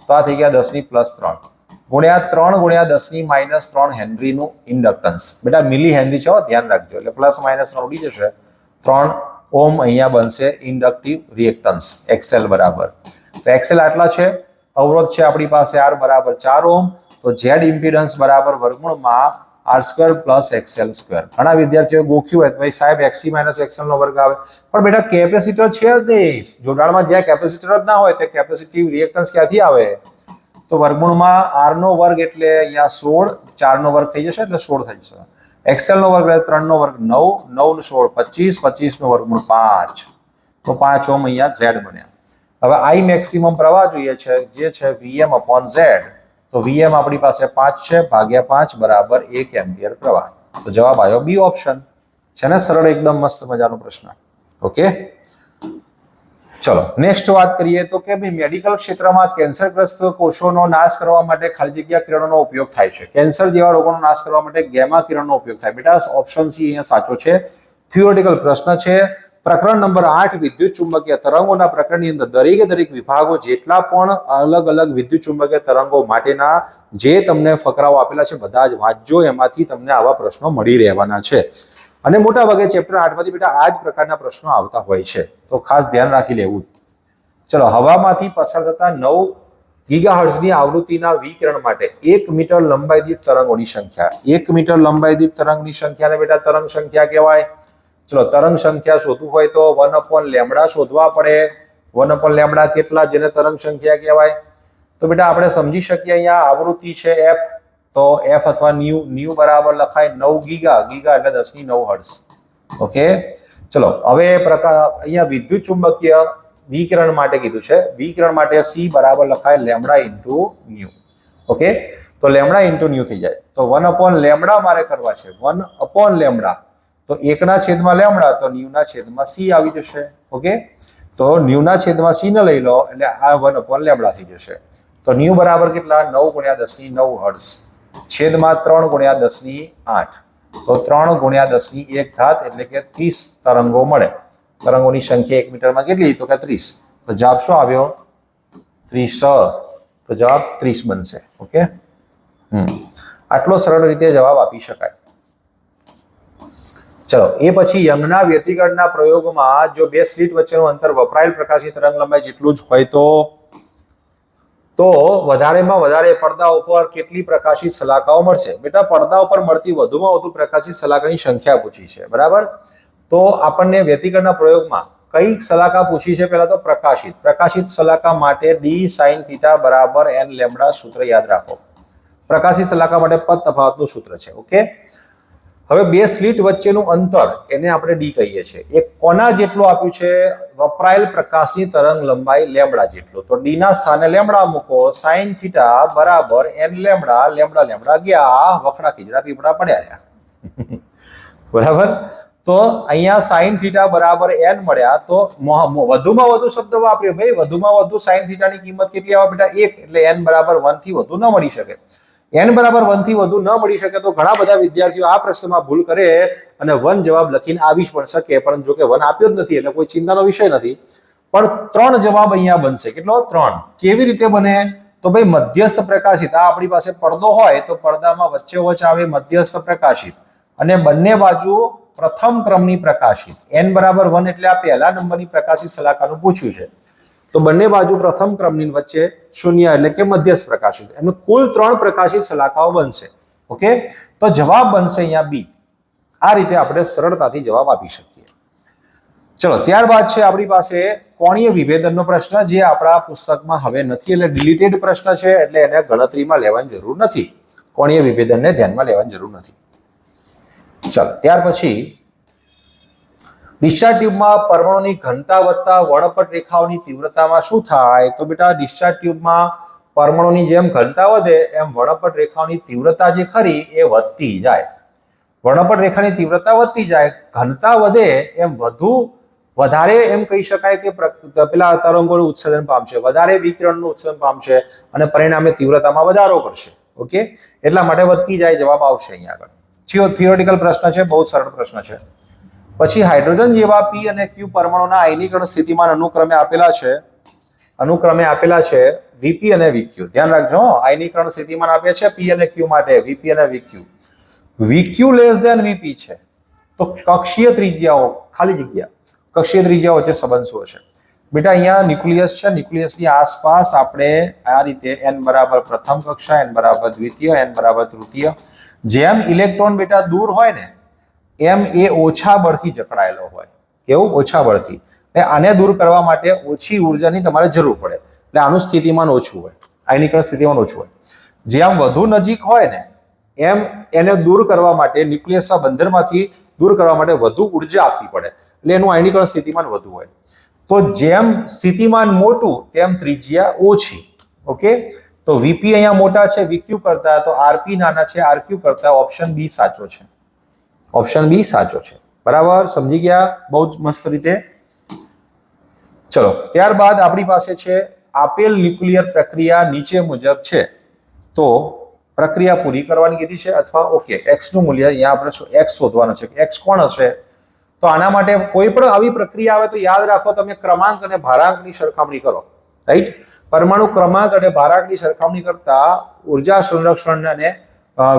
તો આ થઈ ગયા 10⁻+3 ગુણ્યા 3 ગુણ્યા 10⁻³ હેનરીનું ઇન્ડક્ટન્સ. બેટા મિલી હેનરી છે, ધ્યાન રાખજો, એટલે +-3 ઉડી જશે. 3 ઓહ્મ અહીંયા બનશે ઇન્ડક્ટિવ રિએક્ટન્સ XL બરાબર. તો XL આટલા છે. અવરોધ છે આપણી પાસે R બરાબર 4 ઓહ્મ. તો Z ઇમ્પિડન્સ બરાબર વર્ગમૂળમાં R² + XL². ઘણા વિદ્યાર્થીઓ ગોખ્યું હોય ભાઈ સાહેબ XC - XL નો વર્ગ આવે, પણ બેટા કેપેસિટર છે જ નહીં. જોડાણમાં જ્યાં કેપેસિટર જ ના હોય તે કેપેસિટિવ રિએક્ટન્સ ક્યાંથી આવે? તો વર્ગમૂળમાં R નો વર્ગ એટલે અહીંયા 16, 4 નો વર્ગ થઈ જશે એટલે 16 થઈ જશે. XL નો વર્ગ એટલે 3 નો વર્ગ 9, 9 નો 16 25, 25 નો વર્ગમૂળ 5, તો 5 ઓહ્મ અહીંયા Z બન્યા. હવે I મેક્સિમમ પ્રવાહ જોઈએ છે જે છે Vm/Z, તો Vm આપણી પાસે 5 છે ભાગ્યા 5 બરાબર 1 એમ્પિયર પ્રવાહ. તો જવાબ આવ્યો બી ઓપ્શન. છે ને સરળ, એકદમ મસ્ત મજાનો પ્રશ્ન. ઓકે, ચલો નેક્સ્ટ વાત કરીએ તો કે ભાઈ મેડિકલ ક્ષેત્રમાં કેન્સરગ્રસ્ત કોષોનો નાશ કરવા માટે ખાલી જગ્યા કિરણોનો ઉપયોગ થાય છે. કેન્સર જેવા રોગોનો નાશ કરવા માટે ગેમા કિરણનો ઉપયોગ થાય. બેટા ઓપ્શન સી અહીંયા સાચો છે. થિયોરિટિકલ પ્રશ્ન છે. પ્રકરણ નંબર 8 વિદ્યુત ચુંબકીય તરંગોના પ્રકરણની અંદર દરેક વિભાગો જેટલા પણ અલગ અલગ વિદ્યુત ચુંબકીય તરંગો માટેના જે તમને ફકરાઓ આપેલા છે બધા જ વાંચજો, એમાંથી તમને આવા પ્રશ્નો મળી રહેવાના છે. અને મોટા ભાગે ચેપ્ટર 8 માંથી બેટા આ જ પ્રકારના પ્રશ્નો આવતા હોય છે, તો ખાસ ધ્યાન રાખી લેવું. ચલો, હવામાંથી પસાર થતા 9 ગીગાહર્ટ્ઝની આવૃત્તિના વિકિરણ માટે 1 મીટર લંબાઈ દીઠ તરંગોની સંખ્યા. 1 મીટર લંબાઈ દીઠ તરંગની સંખ્યાને બેટા તરંગ સંખ્યા કહેવાય. ચલો, તરંગ સંખ્યા શોધવું હોય તો 1/λ શોધવા પડે. 1/λ કેટલા, જેને તરંગ સંખ્યા કહેવાય. તો બેટા આપણે સમજી શકીએ અહીંયા આવૃત્તિ છે f, તો f અથવા ન્યુ બરાબર લખાય 9 ગીગા. ગીગા એટલે 10⁹ હર્ટ્ઝ. ઓકે, ચલો હવે અહીંયા વિદ્યુત ચુંબકીય વિકિરણ માટે કીધું છે. વિકિરણ માટે c બરાબર લખાય λ/ν. ઓકે, તો λ/ν થઈ જાય. તો 1/λ મારે કરવા છે. 1/λ તો 1/λ, તો ν/c આવી જશે. ઓકે, તો ν/c ને લઈ લો એટલે આ 1/λ થઈ જશે. તો ν બરાબર કેટલા, 9 × 10⁹ હર્ટ્ઝ છેદમાં 3 × 10⁸. તો 3 × 10⁻⁴ એટલે કે 30 તરંગો મળે. તરંગોની સંખ્યા 1 મીટરમાં કેટલી, તો કે 30. તો જવાબ શું આવ્યો, 30. તો જવાબ 30 બનશે. ઓકે, આટલો સરળ રીતે જવાબ આપી શકાય. ચલો, એ પછી યંગના વ્યતિકરણના પ્રયોગમાં જો બે સ્લિટ વચ્ચેનું અંતર વપરાયેલ પ્રકાશની તરંગ લંબાઈ જેટલું જ હોય તો વધારેમાં વધારે પડદા ઉપર કેટલી પ્રકાશિત શલાકાઓ મળશે. બેટા પડદા ઉપર મળતી વધુમાં વધુ પ્રકાશિત શલાકાની સંખ્યા પૂછી છે, બરાબર. તો આપણને વ્યતિકરણના પ્રયોગમાં કઈ શલાકા પૂછી છે, પહેલા તો પ્રકાશિત શલાકા માટે d sin θ બરાબર n λ સૂત્ર યાદ રાખો. પ્રકાશિત શલાકા માટે પદ તફાવતનું સૂત્ર છે. ઓકે, હવે બે સ્લિટ વચ્ચેનું અંતર એને આપણે ડી કહીએ છીએ. એક કોના જેટલું આપ્યું છે, વપરાયેલ પ્રકાશની તરંગ લંબાઈ લેમ્બડા જેટલો. તો ડી ના સ્થાને લેમ્બડા મૂકો. sin θ બરાબર n લેમ્બડા ગયા, વખડા ખીજડા પીપળા પડ્યા રહ્યા. બરાબર. તો અહીંયા sin θ બરાબર n મળ્યા. તો વધુમાં વધુ શબ્દ વાપર્યો ભાઈ. વધુમાં વધુ sin θ ની કિંમત કેટલી આવે બેટા, 1. એટલે n બરાબર 1 થી વધુ ન મળી શકે. n બરાબર 1 થી વધુ ન મળી શકે તો ઘણા બધા વિદ્યાર્થીઓ આ પ્રશ્નમાં ભૂલ કરે અને 1 જવાબ લખીને આવી પણ શકે, પરંતુ જો કે 1 આપ્યો જ નથી એટલે કોઈ ચિંતાનો વિષય નથી. પણ 3 જવાબ અહીંયા બનશે. કેટલો, 3. કેવી રીતે બને, તો ભાઈ મધ્યસ્થ પ્રકાશિત. આ આપણી પાસે પડદો હોય તો પડદામાં વચ્ચે આવે મધ્યસ્થ પ્રકાશિત અને બંને બાજુ પ્રથમ ક્રમની પ્રકાશિત. n બરાબર 1 એટલે આ પહેલા નંબરની પ્રકાશિત શલાકાનું પૂછ્યું છે. તો બંને બાજુ પ્રથમ ક્રમની વચ્ચે 0 એટલે કે મધ્યસ્થ પ્રકાશિત. એમ કુલ 3 પ્રકાશિત શલાકાઓ બનશે. ઓકે, તો જવાબ બનશે અહીંયા બી. આ રીતે આપણે સરળતાથી જવાબ આપી શકીએ. ચલો, ત્યારબાદ છે આપણી પાસે કોણીય વિભેદનનો પ્રશ્ન, જે આપણા પુસ્તકમાં હવે નથી, એટલે ડિલીટેડ પ્રશ્ન છે, એટલે એને ગણતરીમાં લેવાની જરૂર નથી. કોણીય વિભેદનને ધ્યાનમાં લેવાની જરૂર નથી. ચલો, ત્યાર પછી ડિસ્ચાર્જ ટ્યુબમાં પરમાણુની ઘનતા વધતા વર્ણપટ રેખાઓની તીવ્રતામાં શું થાય, તો બેટા ડિસ્ચાર્જ ટ્યુબમાં પરમાણુની જેમ ઘનતા વધે એમ વર્ણપટ રેખાઓની તીવ્રતા જે ખરી એ વધતી જાય. વર્ણપટ રેખાની તીવ્રતા વધતી જાય, ઘનતા વધે એમ વધારે એમ કહી શકાય કે પેલા તરંગોનું ઉત્સર્જન પામશે, વધારે વિકિરણનું ઉત્સર્જન પામશે અને પરિણામે તીવ્રતામાં વધારો કરશે. ઓકે, એટલા માટે વધતી જાય જવાબ આવશે અહીંયા આગળ. થિયોરિટિકલ પ્રશ્ન છે, બહુ સરળ પ્રશ્ન છે. પછી હાઇડ્રોજન જેવા p અને q પરમાણુના આયનીકરણ સ્થિતિમાન અનુક્રમે આપેલા છે vp અને vq. ધ્યાન રાખજો, આયનીકરણ સ્થિતિમાન આપે છે p અને q માટે, vp અને vq. vq less than vp છે તો કક્ષીય ત્રિજ્યાઓ, ખાલી જગ્યા, કક્ષીય ત્રિજ્યાઓ વચ્ચે સંબંધ શું હશે? બેટા અહીંયા ન્યુક્લિયસ છે, ન્યુક્લિયસની આસપાસ આપણે આ રીતે n બરાબર પ્રથમ કક્ષા, n બરાબર દ્વિતીય, n બરાબર તૃતીય. જેમ ઇલેક્ટ્રોન બેટા દૂર હોય ને એમ એ ઓછા બળથી જકડાયેલો હોય. કેવું? ઓછા બળથી. આને દૂર કરવા માટે ઓછી ઉર્જાની તમારે જરૂર પડે, એટલે આનું સ્થિતિમાન ઓછું હોય, આયનીકરણ સ્થિતિમાન ઓછું હોય. જેમ વધુ નજીક હોય ને એમ એને દૂર કરવા માટે ન્યુક્લિયસના બંધનમાંથી દૂર કરવા માટે વધુ ઉર્જા આપવી પડે, એટલે એનું આયનીકરણ સ્થિતિમાન વધુ હોય. તો જેમ સ્થિતિમાન મોટું તેમ ત્રિજ્યા ઓછી. ઓકે, તો વીપી અહીંયા મોટા છે વીક્યુ કરતા, તો આરપી નાના છે આરક્યુ કરતા. ઓપ્શન બી સાચો છે. ઓપ્શન બી સાચો છે. બરાબર, સમજી ગયા બહુ જ મસ્ત રીતે. ચલો, ત્યારબાદ આપણી પાસે છે આપેલ ન્યુક્લિયર પ્રક્રિયા નીચે મુજબ છે, તો પ્રક્રિયા પૂરી કરવાની કીધી છે અથવા ઓકે એક્સ નું મૂલ્ય અહીંયા આપણે એક્સ શોધવાનું છે. એક્સ કોણ હશે? તો આના માટે કોઈ પણ આવી પ્રક્રિયા આવે તો યાદ રાખો તમે ક્રમાંક અને ભારાંકની સરખામણી કરો. રાઈટ, પરમાણુ ક્રમાંક અને ભારાંકની સરખામણી કરતા ઉર્જા સંરક્ષણ અને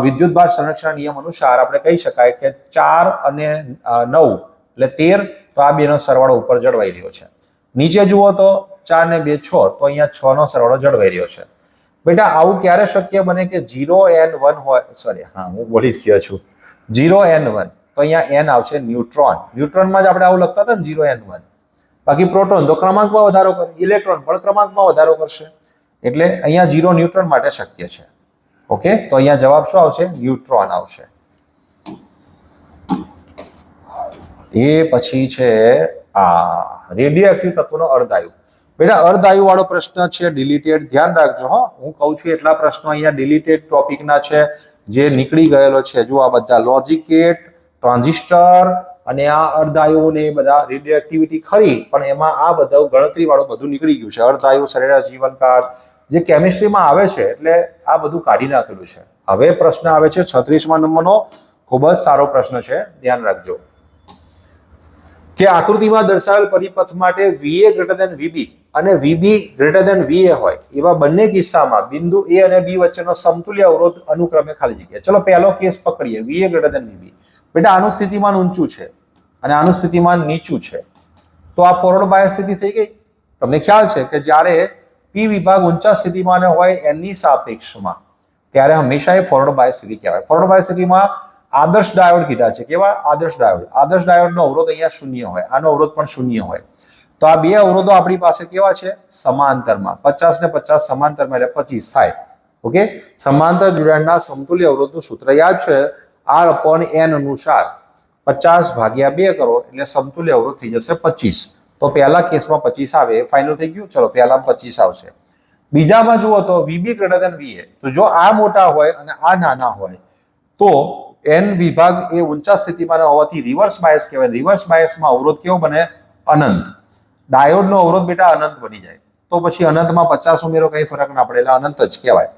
વિદ્યુતભાર સંરક્ષણ નિયમ અનુસાર આપણે કહી શકાય કે 4 અને 9 એટલે 13, તો આ બેનો સરવાળો ઉપર જળવાઈ રહ્યો છે. નીચે જુઓ તો 4 ને 2 6, તો અહીંયા 6 નો સરવાળો જળવાઈ રહ્યો છે. બેટા આવું ક્યારે શક્ય બને કે 0n1 હોય, સોરી હા હું બોલી જ ગયો છું, 0n1, તો અહીંયા n આવશે ન્યુટ્રોન. ન્યુટ્રોનમાં જ આપણે આવું લખતા હતા ને 0n1. બાકી પ્રોટોન તો ક્રમાંકમાં વધારો કરે, ઇલેક્ટ્રોન પણ ક્રમાંકમાં વધારો કરશે, એટલે અહીંયા 0 ન્યુટ્રોન માટે શક્ય છે. ઓકે, તો અહીંયા જવાબ શું આવશે? ન્યુટ્રોન આવશે. એ પછી છે આ રેડિયો એક્ટિવ તત્વનો અર્ધાયુ. બેટા અર્ધાયુ વાળો પ્રશ્ન છે ડિલીટેડ, ધ્યાન રાખજો. હા, હું કહું છું એટલા પ્રશ્નો અહીંયા ડિલીટેડ ટોપિકના છે જે નીકળી ગયેલો છે. જો આ બધા લોજિક ગેટ, ટ્રાન્ઝિસ્ટર અને આ અર્ધાયુ ને બધા રેડિયો એક્ટિવિટી ખરી, પણ એમાં આ બધું ગણતરી વાળું બધું નીકળી ગયું છે. અર્ધાયુ, સરેરાશ જીવનકાળ જે કેમિસ્ટ્રીમાં આવે છે, એટલે આ બધું કાઢી નાખેલું છે. હવે પ્રશ્ન આવે છે 36મા નંબરનો, ખૂબ જ સારો પ્રશ્ન છે, ધ્યાન રાખજો. કે આકૃતિમાં દર્શાવેલ પરિપથ માટે VA ગ્રેટર ધેન VB અને VB ગ્રેટર ધેન VA હોય એવા બંને કિસ્સામાં બિંદુ A અને B વચ્ચેનો સમતુલ્ય અવરોધ અનુક્રમે ખાલી જગ્યા. ચલો પહેલો કેસ પકડીએ, VA ગ્રેટર ધેન VB. બેટા આનું સ્થિતિમાન ઊંચું છે અને આનું સ્થિતિમાન નીચું છે, તો આ ફોરવર્ડ બાયસ સ્થિતિ થઈ ગઈ. તમને ખ્યાલ છે કે જ્યારે P વિભાગ ઊંચા સ્થિતિમાને હોય એની સાપેક્ષમાં, ત્યારે હંમેશા એ ફોરવર્ડ બાયસ સ્થિતિ કહેવાય. ફોરવર્ડ બાયસ સ્થિતિમાં આદર્શ ડાયોડ કીધા છે. કેવા? આદર્શ ડાયોડ. આદર્શ ડાયોડનો અવરોધ અહીંયા શૂન્ય હોય, આનો અવરોધ પણ શૂન્ય હોય. તો આ બે અવરોધો આપણી પાસે કેવા છે? સમાંતરમાં. 50 ને 50 સમાંતરમાં એટલે 25 થાય. ઓકે, સમાંતર જોડાણના સમતુલ્ય અવરોધનું સૂત્ર યાદ છે, R/n અનુસાર 50 ભાગ્યા 2 કરો એટલે સમતુલ્ય અવરોધ થઈ જશે 25. તો પહેલા કેસમાં 25 આવે, ફાઇનલ થઈ ગયું. ચલો પહેલા 25 આવશે. બીજામાં જુઓ તો VB ગ્રેટર ધેન VA, તો જો આ મોટા હોય અને આ નાના હોય તો n વિભાગ એ ઊંચા સ્થિતિમાં હોવાથી રિવર્સ બાયસ કહેવાય. રિવર્સ બાયસમાં અવરોધ કેવો બને? અનંત. ડાયોડનો અવરોધ બેટા અનંત બની જાય. તો પછી અનંતમાં 50 ઉમેરો કઈ ફરક ના પડે, એટલે અનંત જ કહેવાય.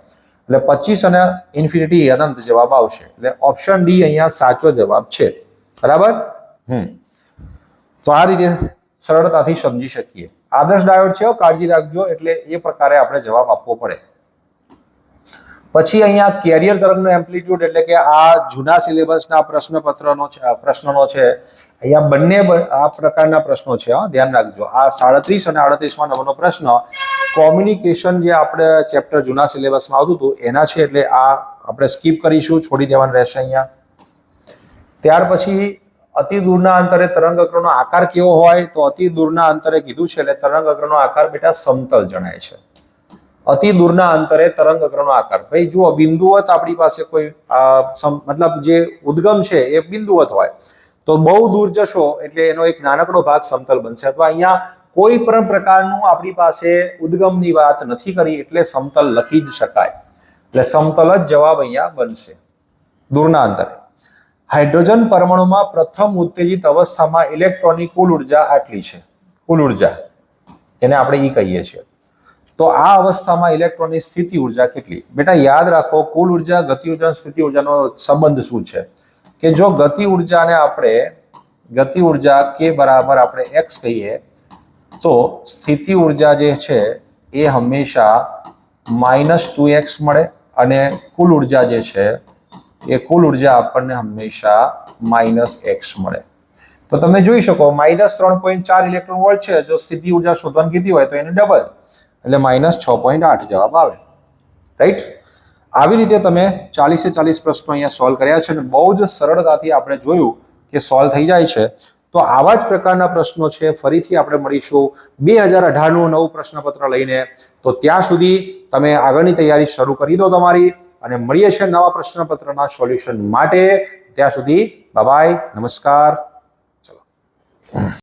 એટલે 25 અને ઇન્ફિનિટી અનંત જવાબ આવશે. એટલે ઓપ્શન ડી અહીંયા સાચો જવાબ છે. બરાબર. તો આ રીતે સરળતાથી સમજી શકીએ. આદર્શ ડાયોડ છે, કાળજી રાખજો, એટલે એ પ્રકારે આપણે જવાબ આપવો પડે. પછી અહીંયા કેરિયર તરંગનો એમ્પ્લિટ્યુડ, એટલે કે આ જૂના સિલેબસના પ્રશ્નનો છે. અહીંયા બંને આ પ્રકારના પ્રશ્નો છે, ધ્યાન રાખજો. આ 37 અને 38મા નંબરનો પ્રશ્ન કોમ્યુનિકેશન જે આપણે ચેપ્ટર જૂના સિલેબસમાં આવતું હતું એના છે, એટલે આ આપણે સ્કીપ કરીશું, છોડી દેવાનું રહેશે અહીંયા. ત્યાર પછી અતિ દૂરના અંતરે તરંગ અગ્રનો આકાર કેવો હોય? તો અતિ દૂરના અંતરે કીધું છે, એટલે તરંગ અગ્રનો આકાર બેટા સમતલ જણાય છે. અતિ દૂરના અંતરે તરંગ અગ્રનો આકાર. ભાઈ જુઓ, બિંદુવત આપણી પાસે કોઈ મતલબ જે ઉદ્ગમ છે એ બિંદુવત હોય, તો બહુ દૂર જશો એટલે એનો એક નાનકડો ભાગ સમતલ બનશે. અથવા અહીંયા કોઈ પણ પ્રકારનું આપણી પાસે ઉદ્ગમની વાત નથી કરી, એટલે સમતલ લખી જ શકાય. એટલે સમતલ જ જવાબ અહીંયા બનશે. દૂરના અંતરે હાઇડ્રોજન પરમાણુમાં પ્રથમ ઉત્તેજિત અવસ્થામાં ઇલેક્ટ્રોનની કુલ ઉર્જા આટલી છે. કુલ ઉર્જા જેને આપણે ઈ કહીએ છીએ. તો આ અવસ્થામાં ઇલેક્ટ્રોનની સ્થિતિ ઉર્જા કેટલી? બેટા યાદ રાખો, કુલ ઉર્જા, ગતિ ઉર્જા, સ્થિતિ ઉર્જાનો સંબંધ શું છે? કે જો ગતિ ઉર્જાને આપણે ગતિ ઉર્જા k બરાબર આપણે x કહીએ, તો સ્થિતિ ઉર્જા જે છે એ હંમેશા -2x મળે, અને કુલ ઉર્જા જે છે એ કુલ ઉર્જા આપણને હંમેશા -x મળે. તો તમે જોઈ શકો -3.4 ઇલેક્ટ્રોન વોલ્ટ છે. જો સ્થિતિ ઉર્જા શોધવાની કીધી હોય તો એને ડબલ, એટલે -6.8 જવાબ આવે. રાઈટ. આવી રીતે તમે 40 પ્રશ્નો અહીંયા સોલ્વ કર્યા છે, અને બહુ જ સરળતાથી આપણે જોયું કે સોલ્વ થઈ જાય છે. તો આવા જ પ્રકારના પ્રશ્નો છે. ફરીથી આપણે મળીશું 2018નું નવું પ્રશ્નપત્ર લઈને. તો ત્યાં સુધી તમે આગળની તૈયારી શરૂ કરી દો તમારી, અને મળીએ છીએ નવા પ્રશ્નપત્રના સોલ્યુશન માટે. ત્યાં સુધી બાય બાય, નમસ્કાર. ચલો.